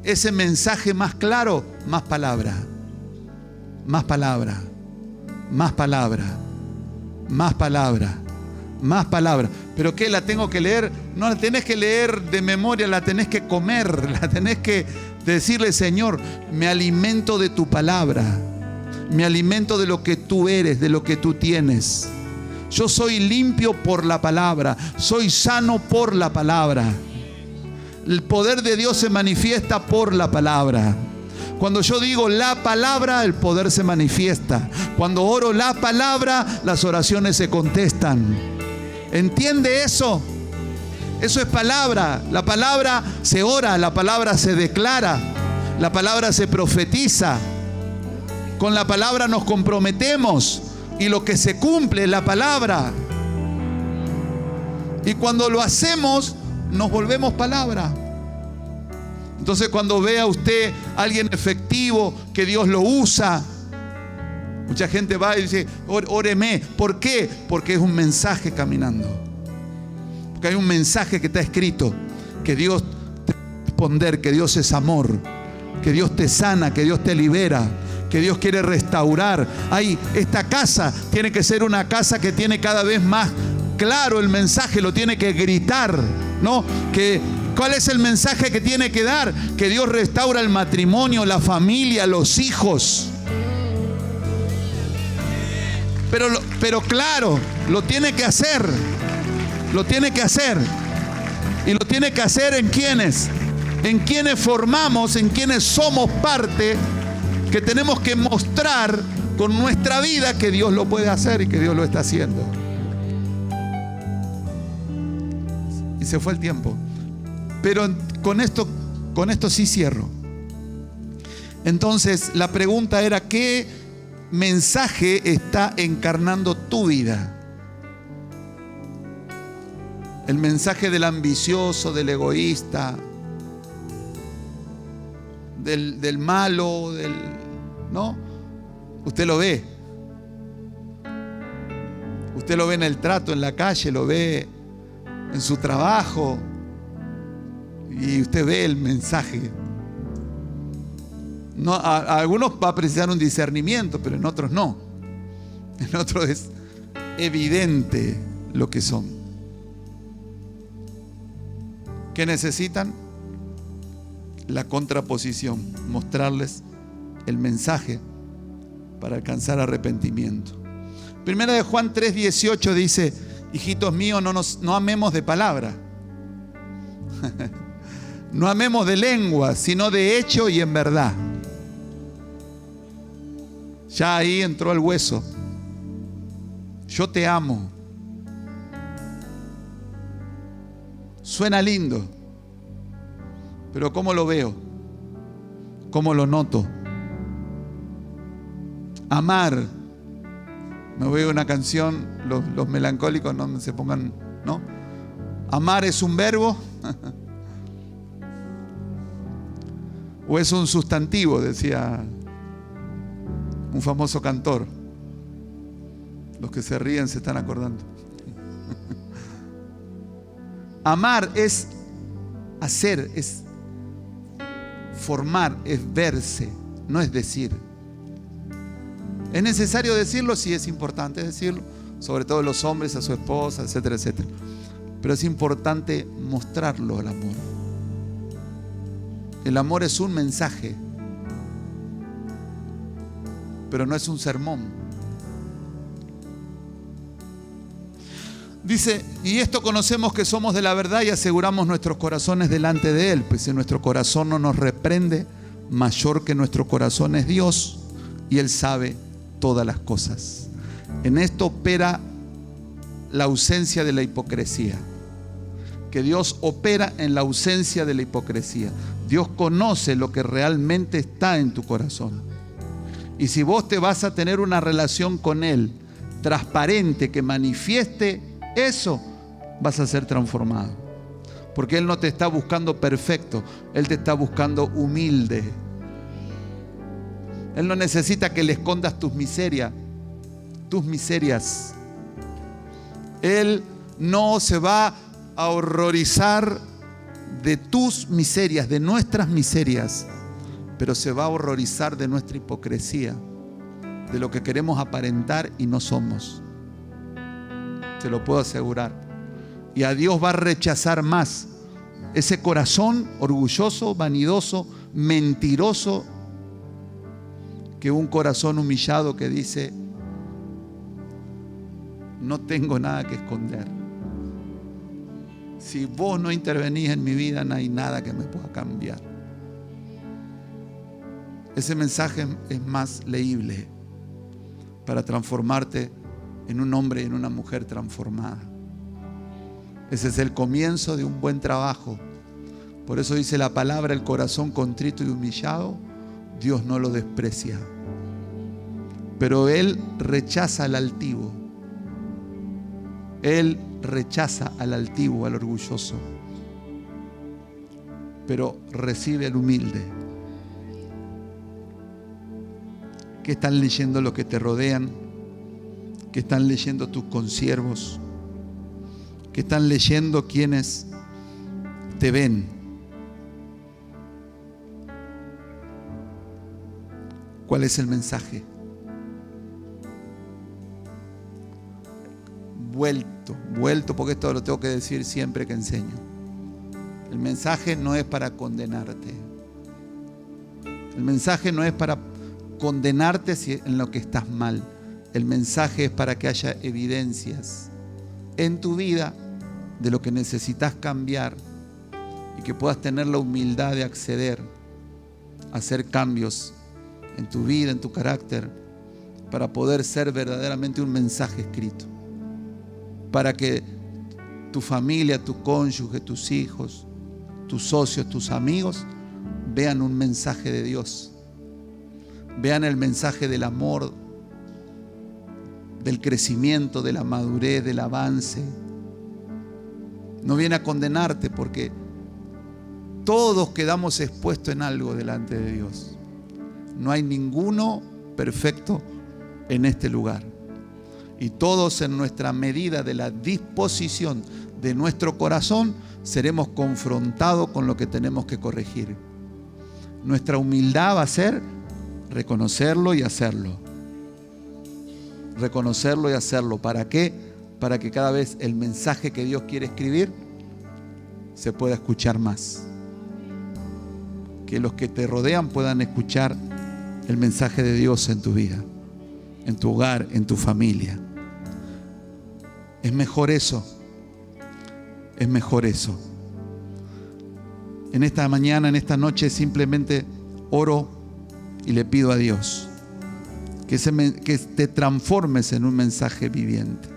ese mensaje más claro? Más palabra. Más palabra. Más palabra. Más palabra, más palabra. ¿Pero qué? ¿La tengo que leer? No la tenés que leer de memoria, la tenés que comer, la tenés que decirle: Señor, me alimento de tu palabra, me alimento de lo que tú eres, de lo que tú tienes. Yo soy limpio por la palabra, soy sano por la palabra. El poder de Dios se manifiesta por la palabra. Cuando yo digo la palabra, el poder se manifiesta. Cuando oro la palabra, las oraciones se contestan. ¿Entiende eso? Eso es palabra. La palabra se ora, la palabra se declara, la palabra se profetiza. Con la palabra nos comprometemos y lo que se cumple es la palabra. Y cuando lo hacemos, nos volvemos palabra. Entonces, cuando vea usted a alguien efectivo, que Dios lo usa, mucha gente va y dice: óreme. ¿Por qué? Porque es un mensaje caminando. Porque hay un mensaje que está escrito, que Dios te va a responder, que Dios es amor, que Dios te sana, que Dios te libera, que Dios quiere restaurar. Esta casa tiene que ser una casa que tiene cada vez más claro el mensaje, lo tiene que gritar, ¿no? ¿Cuál es el mensaje que tiene que dar? Que Dios restaura el matrimonio, la familia, los hijos. Pero claro, lo tiene que hacer. Lo tiene que hacer. Y lo tiene que hacer ¿en quiénes? En quienes formamos, en quienes somos parte, que tenemos que mostrar con nuestra vida que Dios lo puede hacer y que Dios lo está haciendo. Y se fue el tiempo. Pero con esto sí cierro. Entonces la pregunta era: ¿qué mensaje está encarnando tu vida? El mensaje del ambicioso, del egoísta, del malo, ¿no? Usted lo ve. Usted lo ve en el trato, en la calle, lo ve en su trabajo. Y usted ve el mensaje. No, a algunos va a precisar un discernimiento, pero en otros no. En otros es evidente lo que son. ¿Qué necesitan? La contraposición, mostrarles el mensaje para alcanzar arrepentimiento. Primera de Juan 3:18 dice: hijitos míos, no amemos de palabra, no amemos de lengua, sino de hecho y en verdad. Ya ahí entró el hueso. Yo te amo. Suena lindo, pero ¿cómo lo veo? ¿Cómo lo noto? Amar. Me voy a una canción, los melancólicos no se pongan, ¿no? Amar es un verbo o es un sustantivo, decía un famoso cantor. Los que se ríen se están acordando. Amar es hacer, es formar, es verse, no es decir. ¿Es necesario decirlo? Sí, es importante decirlo, sobre todo los hombres a su esposa, etcétera, etcétera. Pero es importante mostrarlo, el amor. El amor es un mensaje, pero no es un sermón. Dice: y esto conocemos, que somos de la verdad y aseguramos nuestros corazones delante de Él. Pues si nuestro corazón no nos reprende, mayor que nuestro corazón es Dios, y Él sabe todas las cosas. En esto opera la ausencia de la hipocresía. Que Dios opera en la ausencia de la hipocresía. Dios conoce lo que realmente está en tu corazón. Y si vos te vas a tener una relación con Él transparente, que manifieste eso, vas a ser transformado. Porque Él no te está buscando perfecto, Él te está buscando humilde. Él no necesita que le escondas tus miserias. Él no se va a horrorizar de tus miserias, de nuestras miserias, pero se va a horrorizar de nuestra hipocresía, de lo que queremos aparentar y no somos. Te lo puedo asegurar. Y a Dios va a rechazar más ese corazón orgulloso, vanidoso, mentiroso, que un corazón humillado que dice: no tengo nada que esconder. Si vos no intervenís en mi vida, no hay nada que me pueda cambiar. Ese mensaje es más leíble para transformarte en un hombre y en una mujer transformada. Ese es el comienzo de un buen trabajo. Por eso dice la palabra: el corazón contrito y humillado, Dios no lo desprecia. Pero Él rechaza al altivo. Él rechaza al altivo, al orgulloso, pero recibe al humilde. ¿Qué están leyendo los que te rodean? ¿Qué están leyendo tus consiervos? ¿Qué están leyendo quienes te ven? ¿Cuál es el mensaje? Vuelto, porque esto lo tengo que decir siempre que enseño. El mensaje no es para condenarte. El mensaje no es para condenarte en lo que estás mal. El mensaje es para que haya evidencias en tu vida de lo que necesitas cambiar y que puedas tener la humildad de acceder a hacer cambios en tu vida, en tu carácter, para poder ser verdaderamente un mensaje escrito. Para que tu familia, tu cónyuge, tus hijos, tus socios, tus amigos vean un mensaje de Dios vean el mensaje del amor, del crecimiento, de la madurez, del avance. No viene a condenarte, porque todos quedamos expuestos en algo delante de Dios. No hay ninguno perfecto en este lugar. Y todos, en nuestra medida de la disposición de nuestro corazón, seremos confrontados con lo que tenemos que corregir. Nuestra humildad va a ser reconocerlo y hacerlo. Reconocerlo y hacerlo. ¿Para qué? Para que cada vez el mensaje que Dios quiere escribir se pueda escuchar más. Que los que te rodean puedan escuchar el mensaje de Dios en tu vida, en tu hogar, en tu familia. Es mejor eso. Es mejor eso. En esta mañana, en esta noche, simplemente oro y le pido a Dios que te transformes en un mensaje viviente.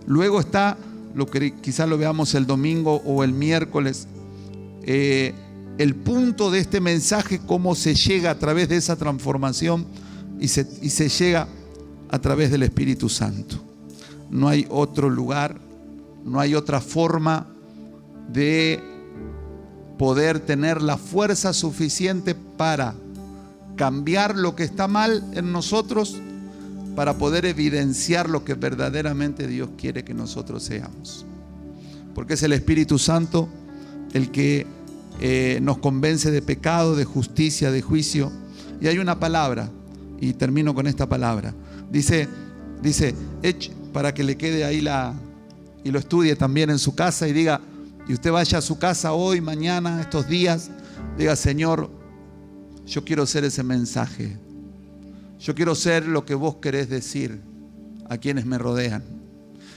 Luego está lo que quizás lo veamos el domingo o el miércoles, el punto de este mensaje, cómo se llega a través de esa transformación y se llega a través del Espíritu Santo. No hay otro lugar, no hay otra forma de poder tener la fuerza suficiente para cambiar lo que está mal en nosotros, para poder evidenciar lo que verdaderamente Dios quiere que nosotros seamos. Porque es el Espíritu Santo el que nos convence de pecado, de justicia, de juicio. Y hay una palabra, y termino con esta palabra. Dice, para que le quede ahí y lo estudie también en su casa y diga, y usted vaya a su casa hoy, mañana, estos días, diga: Señor, yo quiero ser ese mensaje. Yo quiero ser lo que vos querés decir a quienes me rodean.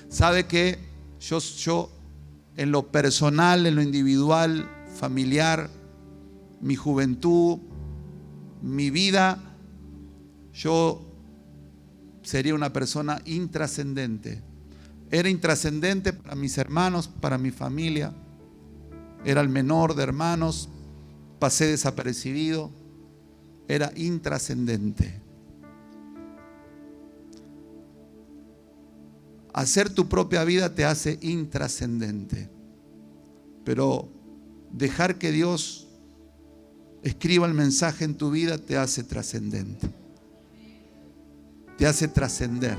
Sabe que yo en lo personal, en lo individual, familiar, mi juventud, mi vida, yo sería una persona intrascendente. Era intrascendente para mis hermanos, para mi familia. Era el menor de hermanos, pasé desapercibido. Era intrascendente. Hacer tu propia vida te hace intrascendente. Pero dejar que Dios escriba el mensaje en tu vida te hace trascendente. Te hace trascender.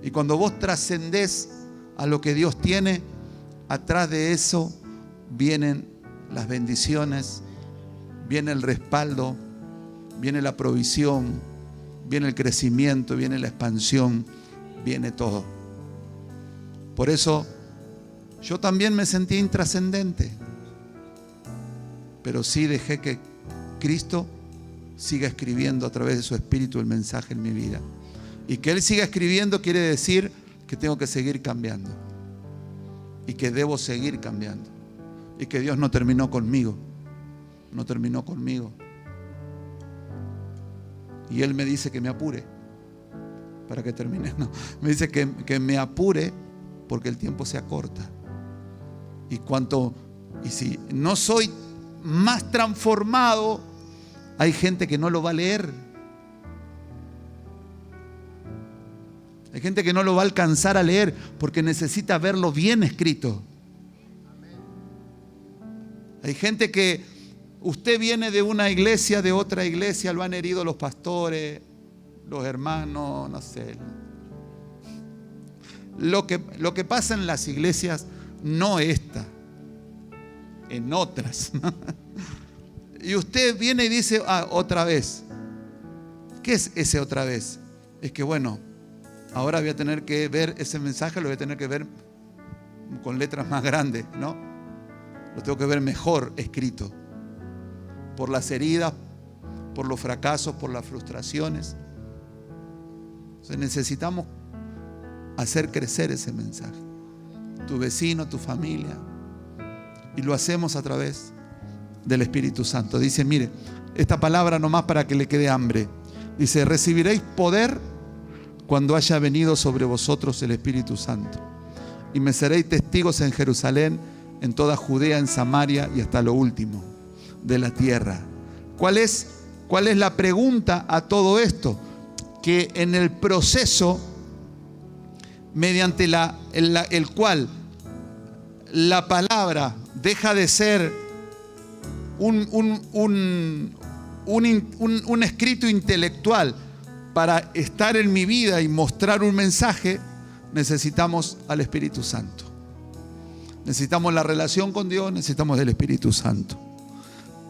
Y cuando vos trascendés a lo que Dios tiene, atrás de eso vienen las bendiciones, viene el respaldo, viene la provisión, viene el crecimiento, viene la expansión, viene todo. Por eso yo también me sentí intrascendente, pero sí dejé que Cristo siga escribiendo a través de su Espíritu el mensaje en mi vida. Y que Él siga escribiendo quiere decir que tengo que seguir cambiando. Y que debo seguir cambiando. Y que Dios no terminó conmigo. No terminó conmigo. Y Él me dice que me apure para que termine. No, me dice que me apure porque el tiempo se acorta. Y si no soy más transformado, hay gente que no lo va a leer. Hay gente que no lo va a alcanzar a leer porque necesita verlo bien escrito. Hay gente que usted viene de una iglesia, de otra iglesia, lo han herido los pastores, los hermanos, no sé. Lo que pasa en las iglesias, no esta, en otras. Y usted viene y dice, otra vez. ¿Qué es ese otra vez? Es que bueno, ahora voy a tener que ver ese mensaje, lo voy a tener que ver con letras más grandes, ¿no? Lo tengo que ver mejor escrito. Por las heridas, por los fracasos, por las frustraciones. Entonces necesitamos hacer crecer ese mensaje. Tu vecino, tu familia. Y lo hacemos a través del Espíritu Santo. Dice, mire, esta palabra nomás para que le quede hambre. Dice, recibiréis poder cuando haya venido sobre vosotros el Espíritu Santo. Y me seréis testigos en Jerusalén, en toda Judea, en Samaria y hasta lo último de la tierra. ¿Cuál es ¿Cuál es la pregunta a todo esto? Que en el proceso mediante el cual la palabra deja de ser un escrito intelectual para estar en mi vida y mostrar un mensaje, necesitamos al Espíritu Santo. Necesitamos la relación con Dios, necesitamos del Espíritu Santo.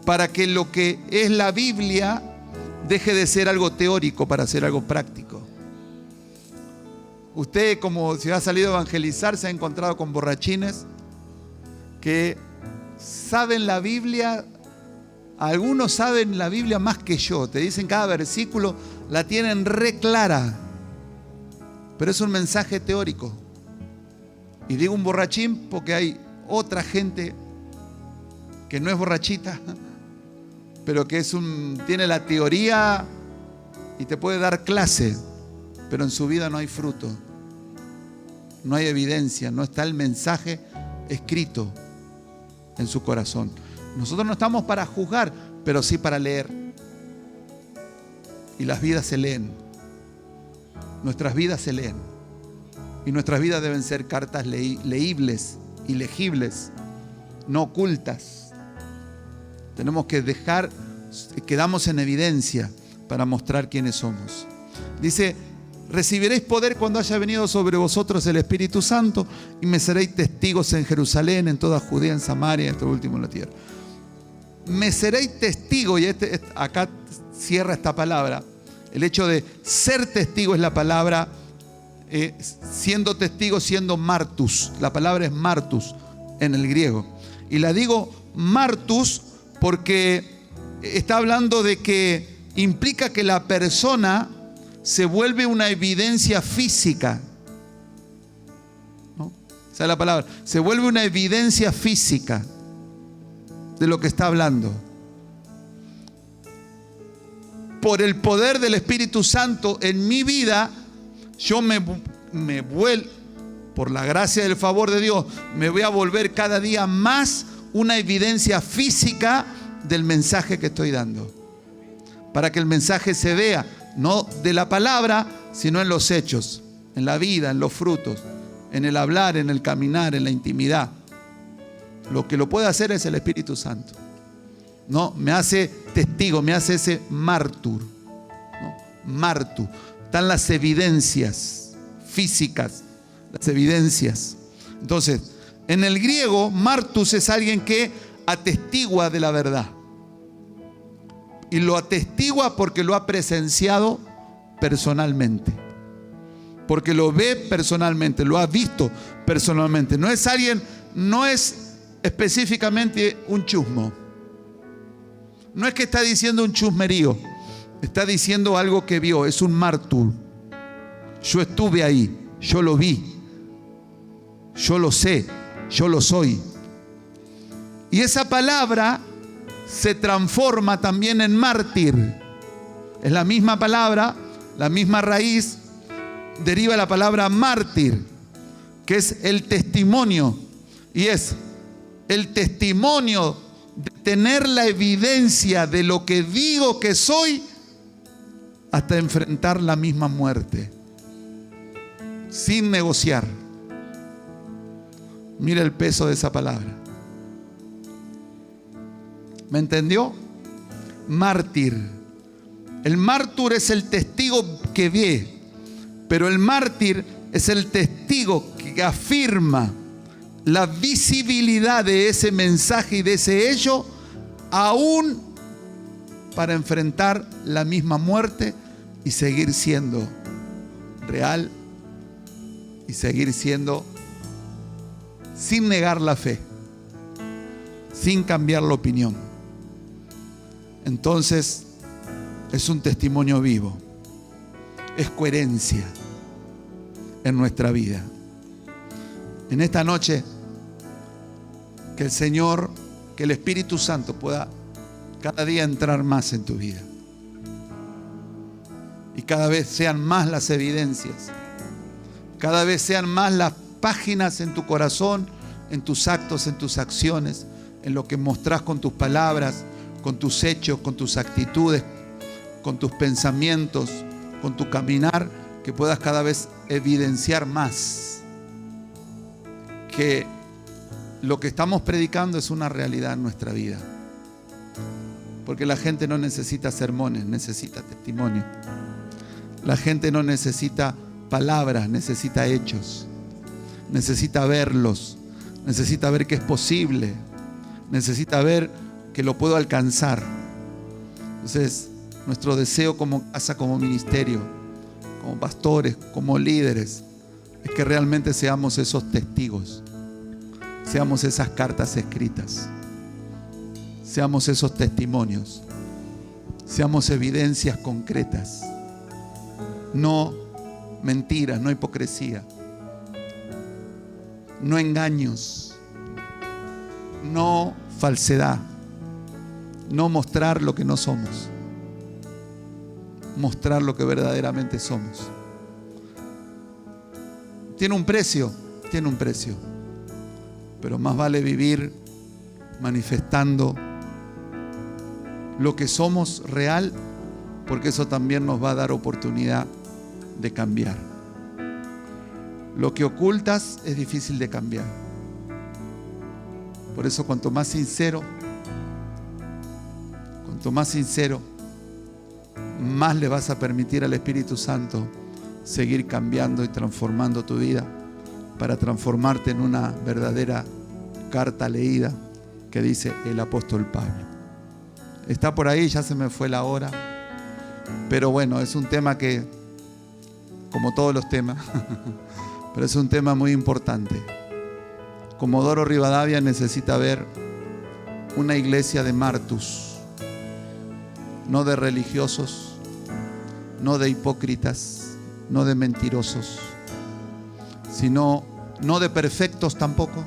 Para que lo que es la Biblia deje de ser algo teórico para ser algo práctico. Usted, como si ha salido a evangelizar, se ha encontrado con borrachines que saben la Biblia. Algunos saben la Biblia más que yo. Te dicen cada versículo, la tienen re clara. Pero es un mensaje teórico. Y digo un borrachín porque hay otra gente que no es borrachita, pero que tiene la teoría y te puede dar clase, pero en su vida no hay fruto, no hay evidencia, no está el mensaje escrito en su corazón. Nosotros no estamos para juzgar, pero sí para leer. Y las vidas se leen. Nuestras vidas se leen. Y nuestras vidas deben ser cartas leíbles y legibles, no ocultas. Tenemos que dejar, quedamos en evidencia para mostrar quiénes somos. Dice: recibiréis poder cuando haya venido sobre vosotros el Espíritu Santo, y me seréis testigos en Jerusalén, en toda Judea, en Samaria, y hasta el último en la tierra. Me seréis testigo, y acá cierra esta palabra. El hecho de ser testigo es la palabra, siendo testigo, siendo martus. La palabra es martus en el griego. Y la digo martus porque está hablando de que implica que la persona se vuelve una evidencia física, ¿no? Esa es la palabra. Se vuelve una evidencia física de lo que está hablando. Por el poder del Espíritu Santo en mi vida, yo me vuelvo, por la gracia y el favor de Dios, me voy a volver cada día más una evidencia física del mensaje que estoy dando. Para que el mensaje se vea, no de la palabra, sino en los hechos, en la vida, en los frutos, en el hablar, en el caminar, en la intimidad. Lo que lo puede hacer es el Espíritu Santo. No, me hace testigo, me hace ese mártur, ¿no? Martu. Están las evidencias físicas, las evidencias. Entonces, en el griego, martus es alguien que atestigua de la verdad. Y lo atestigua porque lo ha presenciado personalmente. Porque lo ve personalmente, lo ha visto personalmente. No es alguien, no es específicamente un chusmo. No es que está diciendo un chusmerío. Está diciendo algo que vio. Es un mártur. Yo estuve ahí. Yo lo vi. Yo lo sé. Yo lo soy. Y esa palabra se transforma también en mártir. Es la misma palabra, la misma raíz. Deriva la palabra mártir, que es el testimonio. Y es el testimonio de tener la evidencia de lo que digo que soy hasta enfrentar la misma muerte, sin negociar. Mira el peso de esa palabra. ¿Me entendió? Mártir. El mártir es el testigo que ve, pero el mártir es el testigo que afirma la visibilidad de ese mensaje y de ese hecho, aún para enfrentar la misma muerte y seguir siendo real y seguir siendo, sin negar la fe, sin cambiar la opinión. Entonces es un testimonio vivo, es coherencia en nuestra vida. En esta noche, que el Señor, que el Espíritu Santo pueda cada día entrar más en tu vida. Y cada vez sean más las evidencias. Cada vez sean más las páginas en tu corazón, en tus actos, en tus acciones, en lo que mostrás con tus palabras, con tus hechos, con tus actitudes, con tus pensamientos, con tu caminar, que puedas cada vez evidenciar más que lo que estamos predicando es una realidad en nuestra vida. Porque la gente no necesita sermones, necesita testimonio. La gente no necesita palabras, necesita hechos. Necesita verlos, necesita ver que es posible, necesita ver que lo puedo alcanzar. Entonces, nuestro deseo como casa, como ministerio, como pastores, como líderes, es que realmente seamos esos testigos, seamos esas cartas escritas, seamos esos testimonios, seamos evidencias concretas, no mentiras, no hipocresía, no engaños, no falsedad, no mostrar lo que no somos, mostrar lo que verdaderamente somos. Tiene un precio, pero más vale vivir manifestando lo que somos real, porque eso también nos va a dar oportunidad de cambiar. Lo que ocultas es difícil de cambiar. Por eso cuanto más sincero, más le vas a permitir al Espíritu Santo seguir cambiando y transformando tu vida para transformarte en una verdadera carta leída que dice el apóstol Pablo. Está por ahí, ya se me fue la hora, pero bueno, es un tema que, como todos los temas, pero es un tema muy importante. Comodoro Rivadavia necesita ver una iglesia de martus, no de religiosos, no de hipócritas, no de mentirosos, sino no de perfectos tampoco,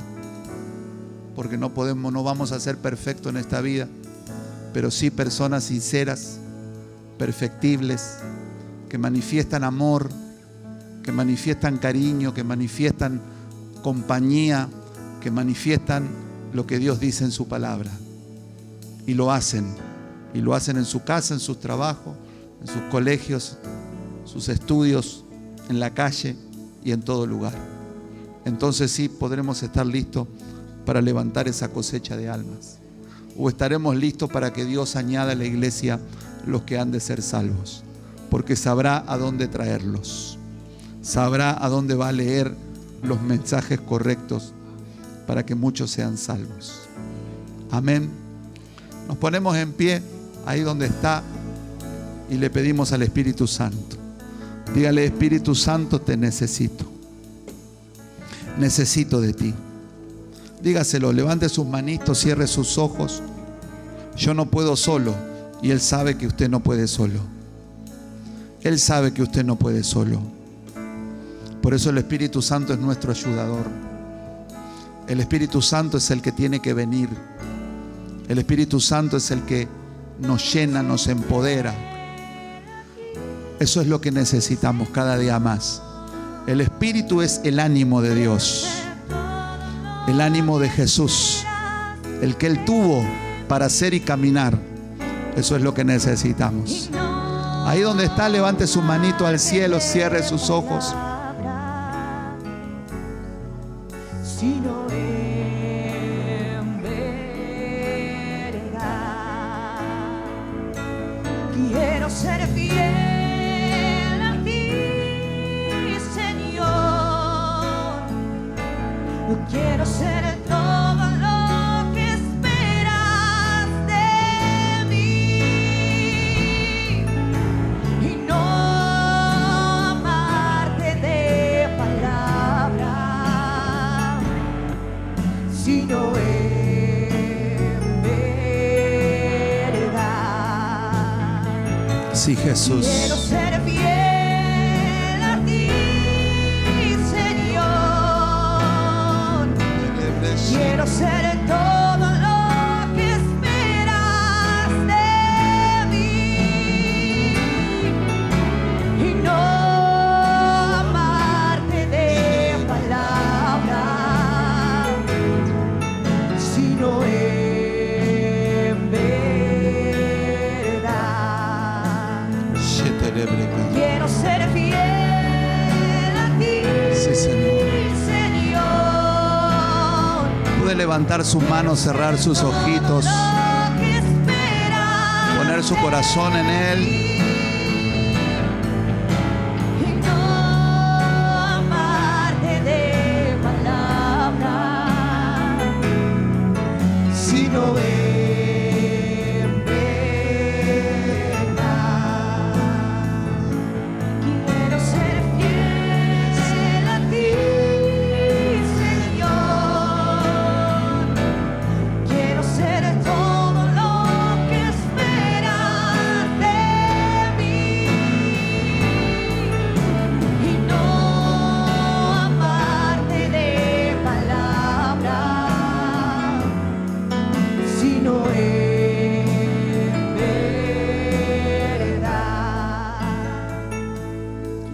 porque no vamos a ser perfectos en esta vida, pero sí personas sinceras, perfectibles, que manifiestan amor, que manifiestan cariño, que manifiestan compañía, que manifiestan lo que Dios dice en su palabra. Y lo hacen en su casa, en sus trabajos, en sus colegios, sus estudios, en la calle y en todo lugar. Entonces sí podremos estar listos para levantar esa cosecha de almas. O estaremos listos para que Dios añada a la iglesia los que han de ser salvos, porque sabrá a dónde traerlos, sabrá a dónde va a leer los mensajes correctos para que muchos sean salvos. Amén. Nos ponemos en pie ahí donde está y le pedimos al Espíritu Santo. Dígale: Espíritu Santo, te necesito. Necesito de ti. Dígaselo, levante sus manitos, cierre sus ojos. Yo no puedo solo, y Él sabe que usted no puede solo. Él sabe que usted no puede solo. Por eso el Espíritu Santo es nuestro ayudador. El Espíritu Santo es el que tiene que venir. El Espíritu Santo es el que nos llena, nos empodera. Eso es lo que necesitamos cada día más. El Espíritu es el ánimo de Dios, el ánimo de Jesús, el que Él tuvo para hacer y caminar. Eso es lo que necesitamos. Ahí donde está, levante su manito al cielo, cierre sus ojos. Quiero ser fiel a ti, Señor. Quiero ser todo lo que esperas de mí y no amarte de palabra, sino sí, Jesús. Quiero ser fiel a ti, Señor. Quiero ser todo lo que esperas de mí y no amarte de palabra, sino en verdad. levantar sus manos, cerrar sus ojitos, poner su corazón en Él.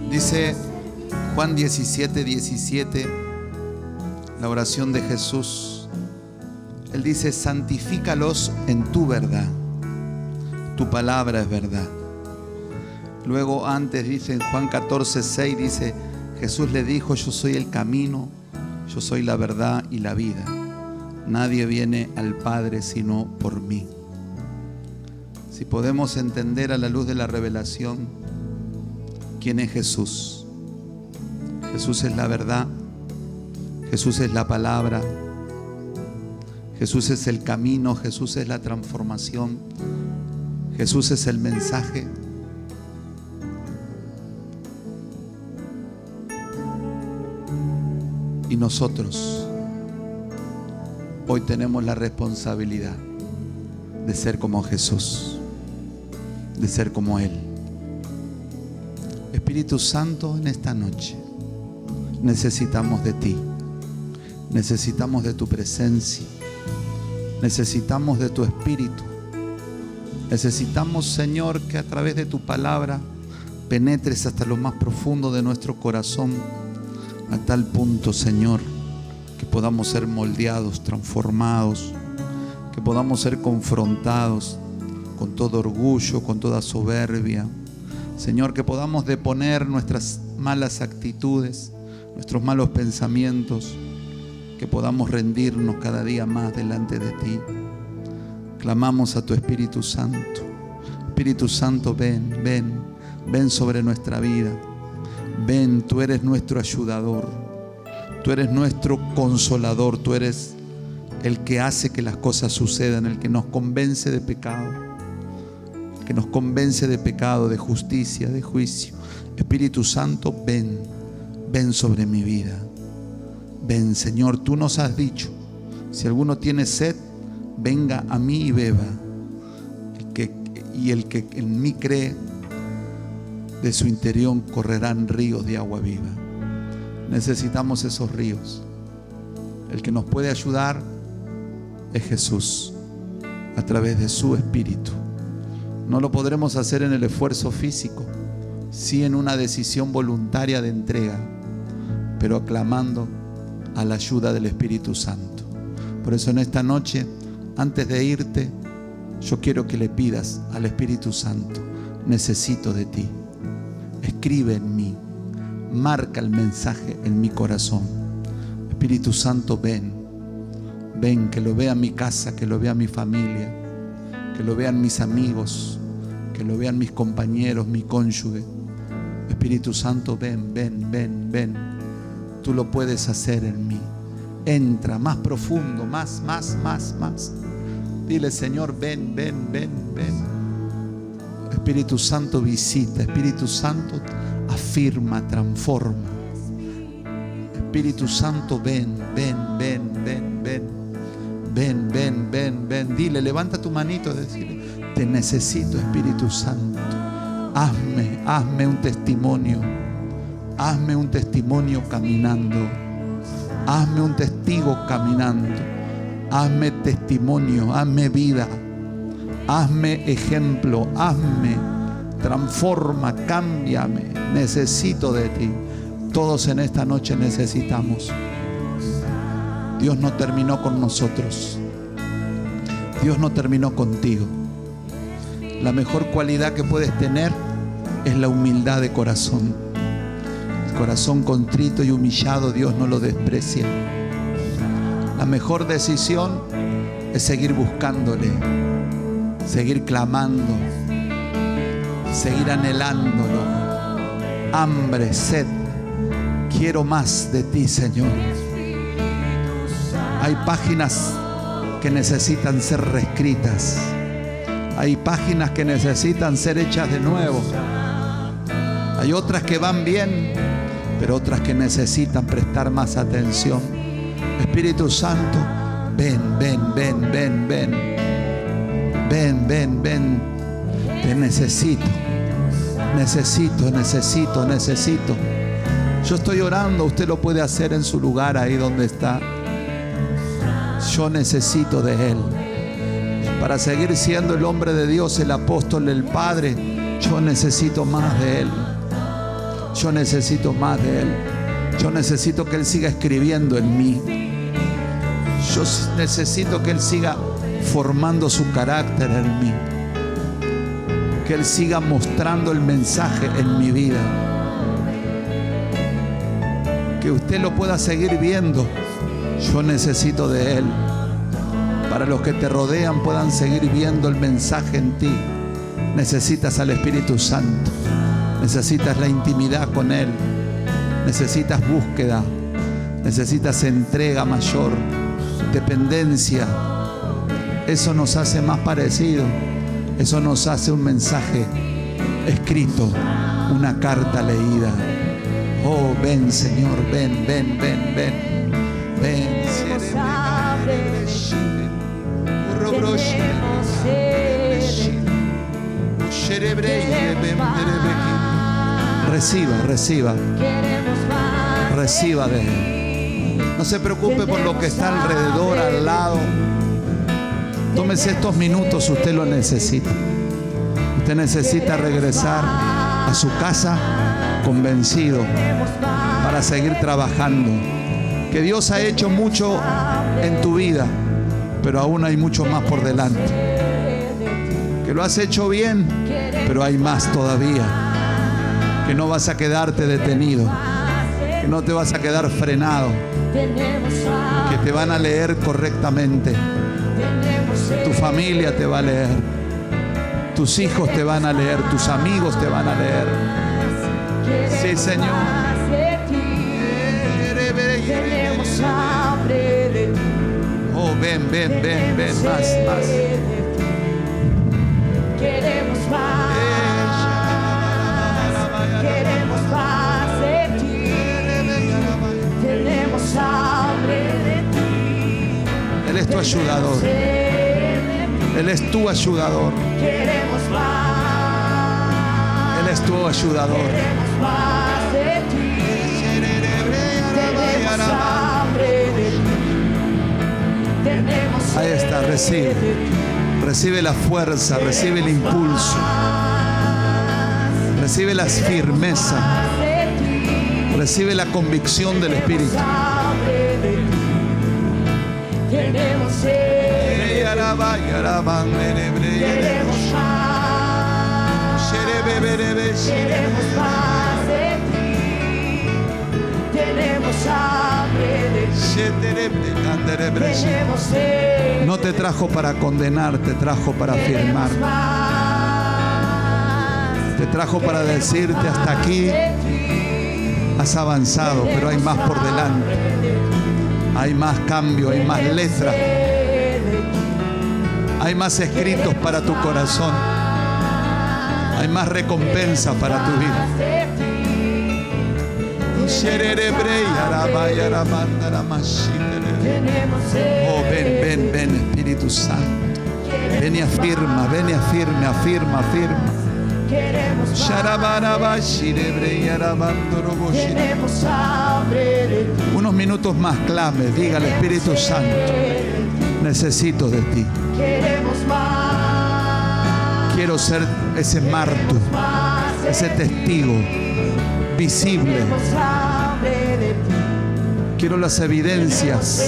Dice Juan 17:17, la oración de Jesús. Él dice: santifícalos en tu verdad, tu palabra es verdad. Luego antes dice en Juan 14:6, dice: Jesús le dijo: yo soy el camino, yo soy la verdad y la vida. Nadie viene al Padre sino por mí. Si podemos entender a la luz de la revelación quién es Jesús. Jesús es la verdad, Jesús es la palabra, Jesús es el camino, Jesús es la transformación, Jesús es el mensaje. Y nosotros hoy tenemos la responsabilidad de ser como Jesús, de ser como Él. Espíritu Santo, en esta noche necesitamos de ti, necesitamos de tu presencia, necesitamos de tu Espíritu, necesitamos, Señor, que a través de tu palabra penetres hasta lo más profundo de nuestro corazón, a tal punto, Señor, que podamos ser moldeados, transformados, que podamos ser confrontados con todo orgullo, con toda soberbia. Señor, que podamos deponer nuestras malas actitudes, nuestros malos pensamientos, que podamos rendirnos cada día más delante de ti. Clamamos a tu Espíritu Santo. Espíritu Santo, ven, ven, ven sobre nuestra vida. Ven, tú eres nuestro ayudador, tú eres nuestro consolador, tú eres el que hace que las cosas sucedan, el que nos convence de pecado, que nos convence de pecado, de justicia, de juicio. Espíritu Santo, ven, ven sobre mi vida. Ven, Señor, tú nos has dicho, si alguno tiene sed, venga a mí y beba. El que en mí cree, de su interior correrán ríos de agua viva. Necesitamos esos ríos. El que nos puede ayudar es Jesús, a través de su Espíritu. No lo podremos hacer en el esfuerzo físico, sí en una decisión voluntaria de entrega, pero aclamando a la ayuda del Espíritu Santo. Por eso en esta noche, antes de irte, yo quiero que le pidas al Espíritu Santo: necesito de ti. Escribe en mí, marca el mensaje en mi corazón. Espíritu Santo, ven, ven, que lo vea mi casa, que lo vea mi familia, que lo vean mis amigos, que lo vean mis compañeros, mi cónyuge. Espíritu Santo, ven, ven, ven, ven. Tú lo puedes hacer en mí. Entra más profundo, más. Dile: Señor, ven, ven, ven, ven. Espíritu Santo, visita. Espíritu Santo, afirma, transforma. Espíritu Santo, ven, ven, ven, ven, ven. Ven, ven, ven, ven. Dile, levanta tu manito, decirle: te necesito, Espíritu Santo. Hazme un testimonio. Hazme un testimonio caminando. Hazme un testigo caminando. Hazme testimonio, hazme vida. Hazme ejemplo, hazme, transforma, cámbiame. Necesito de ti. Todos en esta noche necesitamos. Dios no terminó con nosotros. Dios no terminó contigo. La mejor cualidad que puedes tener es la humildad de corazón. El corazón contrito y humillado Dios no lo desprecia. La mejor decisión es seguir buscándole, seguir clamando, seguir anhelándolo. Hambre, sed, quiero más de ti, Señor. Hay páginas que necesitan ser reescritas. Hay páginas que necesitan ser hechas de nuevo. Hay otras que van bien, pero otras que necesitan prestar más atención. Espíritu Santo, ven, ven, ven, ven, ven. Ven, ven, ven. Te necesito. Necesito, necesito, necesito. Yo estoy orando, usted lo puede hacer en su lugar, ahí donde está. Yo necesito de Él. Para seguir siendo el hombre de Dios, el apóstol, el Padre, yo necesito más de Él. Yo necesito más de Él. Yo necesito que Él siga escribiendo en mí. Yo necesito que Él siga formando su carácter en mí. Que Él siga mostrando el mensaje en mi vida. Que usted lo pueda seguir viendo. Yo necesito de Él. Para los que te rodean puedan seguir viendo el mensaje en ti. Necesitas al Espíritu Santo. Necesitas la intimidad con Él. Necesitas búsqueda. Necesitas entrega mayor. Dependencia. Eso nos hace más parecidos. Eso nos hace un mensaje escrito. Una carta leída. Oh, ven, Señor. Ven, ven, ven, ven. Ven. Reciba, reciba. Reciba de Él. No se preocupe por lo que está alrededor, al lado. Tómese estos minutos, usted lo necesita. Usted necesita regresar a su casa convencido para seguir trabajando. Que Dios ha hecho mucho en tu vida, pero aún hay mucho más por delante. Que lo has hecho bien, pero hay más todavía. Que no vas a quedarte detenido. Que no te vas a quedar frenado. Que te van a leer correctamente. Tu familia te va a leer. Tus hijos te van a leer. Tus amigos te van a leer. Sí, Señor. Oh, ven, ven, ven, ven, más, más. Queremos más. Queremos más de ti. Tenemos hambre de ti. Él es tu ayudador. Él es tu ayudador. Queremos más. Él es tu ayudador. Queremos más de ti. Tenemos hambre de ti. Tenemos Ahí está, recibe. Recibe la fuerza, recibe el impulso. Recibe la firmeza. Recibe la convicción del Espíritu. Tenemos sed. Queremos más. Queremos más de ti. Tenemos hambre de ti. Tenemos sed. No te trajo para condenar, te trajo para afirmar. Te trajo para decirte hasta aquí has avanzado, pero hay más por delante. Hay más cambio, hay más letras. Hay más escritos para tu corazón. Hay más recompensa para tu vida. Oh, ven, ven, ven, Espíritu Santo. Ven y afirma, ven y afirma, afirma, afirma. Unos minutos más clame, diga al Espíritu Santo: necesito de ti. Quiero ser ese mártir, ese testigo visible. Quiero las evidencias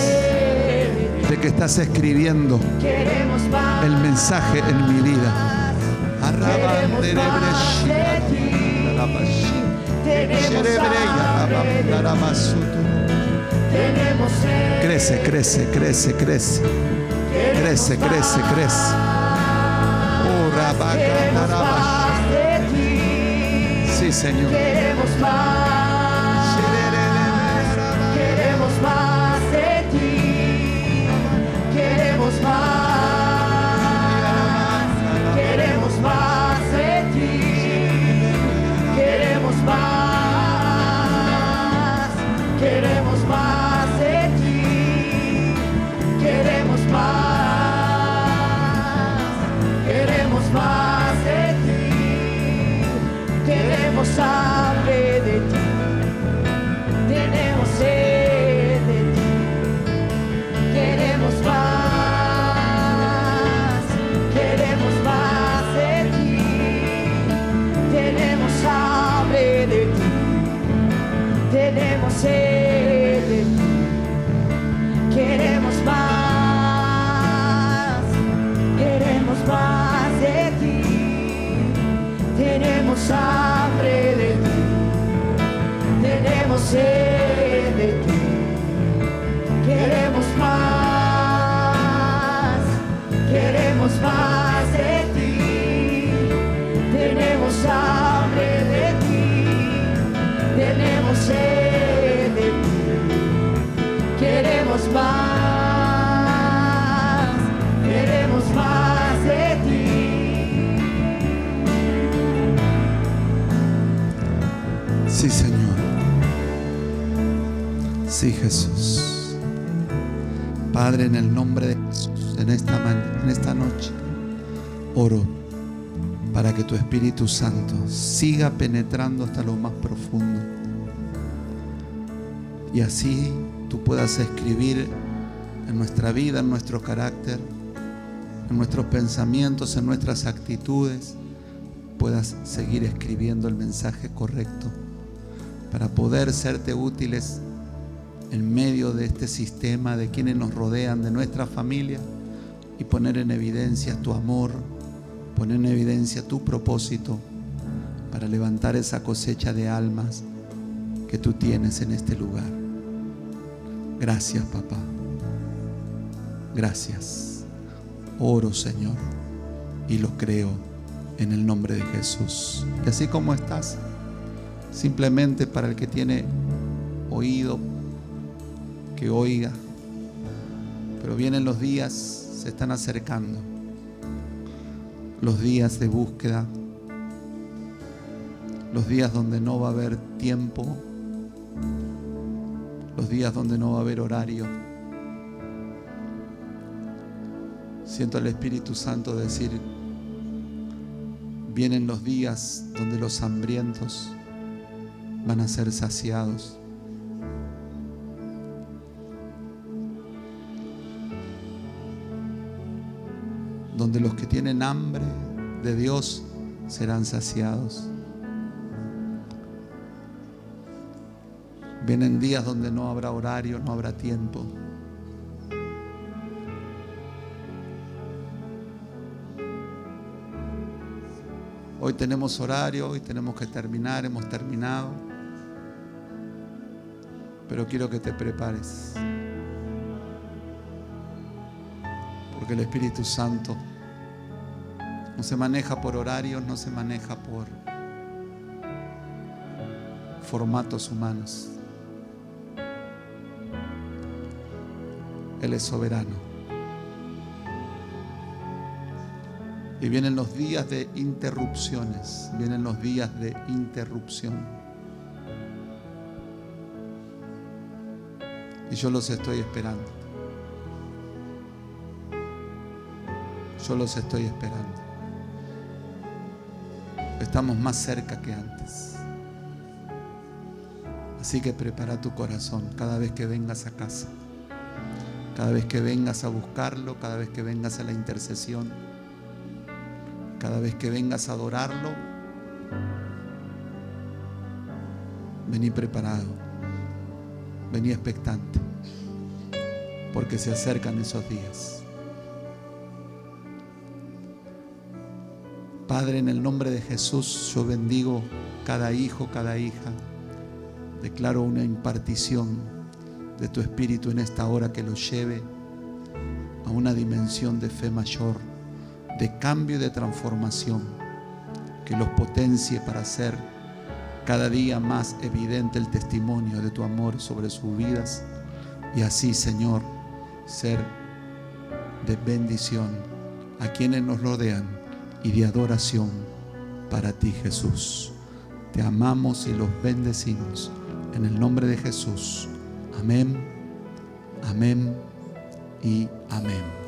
de que estás escribiendo el mensaje en mi vida. tenemos sed. Crece, crece, crece, crece. Crece, crece, crece. Oh, Queremos más de ti. sí, Señor. Queremos más. Queremos más de ti. Queremos más. Queremos más de ti. Queremos más. Queremos más de ti. Queremos más. Queremos más de ti. Queremos hambre de ti. Tenemos sed de ti. Queremos más. Queremos más de ti. Tenemos hambre de ti. Tenemos sed de ti. Queremos más. Queremos más de ti. Tenemos hambre de ti. Tenemos sed de ti. Queremos más. Queremos más de ti. Tenemos hambre de ti. Tenemos sed de ti. Queremos más. Queremos más de ti. Sí, Señor. Sí, Jesús. Padre, en el nombre de Jesús, en esta noche, oro para que tu Espíritu Santo siga penetrando hasta lo más profundo. Y así tú puedas escribir en nuestra vida, en nuestro carácter, en nuestros pensamientos, en nuestras actitudes, puedas seguir escribiendo el mensaje correcto para poder serte útiles en medio de este sistema, de quienes nos rodean, de nuestra familia, y poner en evidencia tu amor, poner en evidencia tu propósito para levantar esa cosecha de almas que tú tienes en este lugar. Gracias, papá. Gracias. Oro, Señor, y lo creo en el nombre de Jesús. Y así como estás, simplemente para el que tiene oído, que oiga. Pero vienen los días, se están acercando, los días de búsqueda, los días donde no va a haber tiempo, los días donde no va a haber horario. Siento al Espíritu Santo decir: vienen los días donde los hambrientos van a ser saciados. Donde los que tienen hambre de Dios serán saciados. Vienen días donde no habrá horario, no habrá tiempo. Hoy tenemos horario, hoy tenemos que terminar, hemos terminado. Pero quiero que te prepares. Porque el Espíritu Santo no se maneja por horarios, no se maneja por formatos humanos. Él es soberano. Y vienen los días de interrupciones, vienen los días de interrupción. Y yo los estoy esperando. Yo los estoy esperando. Estamos más cerca que antes. Así que prepara tu corazón cada vez que vengas a casa, cada vez que vengas a buscarlo, cada vez que vengas a la intercesión, cada vez que vengas a adorarlo. Vení preparado, vení expectante, porque se acercan esos días. Padre, en el nombre de Jesús, yo bendigo cada hijo, cada hija. Declaro una impartición de tu Espíritu en esta hora, que los lleve a una dimensión de fe mayor, de cambio y de transformación, que los potencie para hacer cada día más evidente el testimonio de tu amor sobre sus vidas, y así, Señor, ser de bendición a quienes nos rodean y de adoración para ti, Jesús. Te amamos y los bendecimos en el nombre de Jesús. Amén, amén y amén.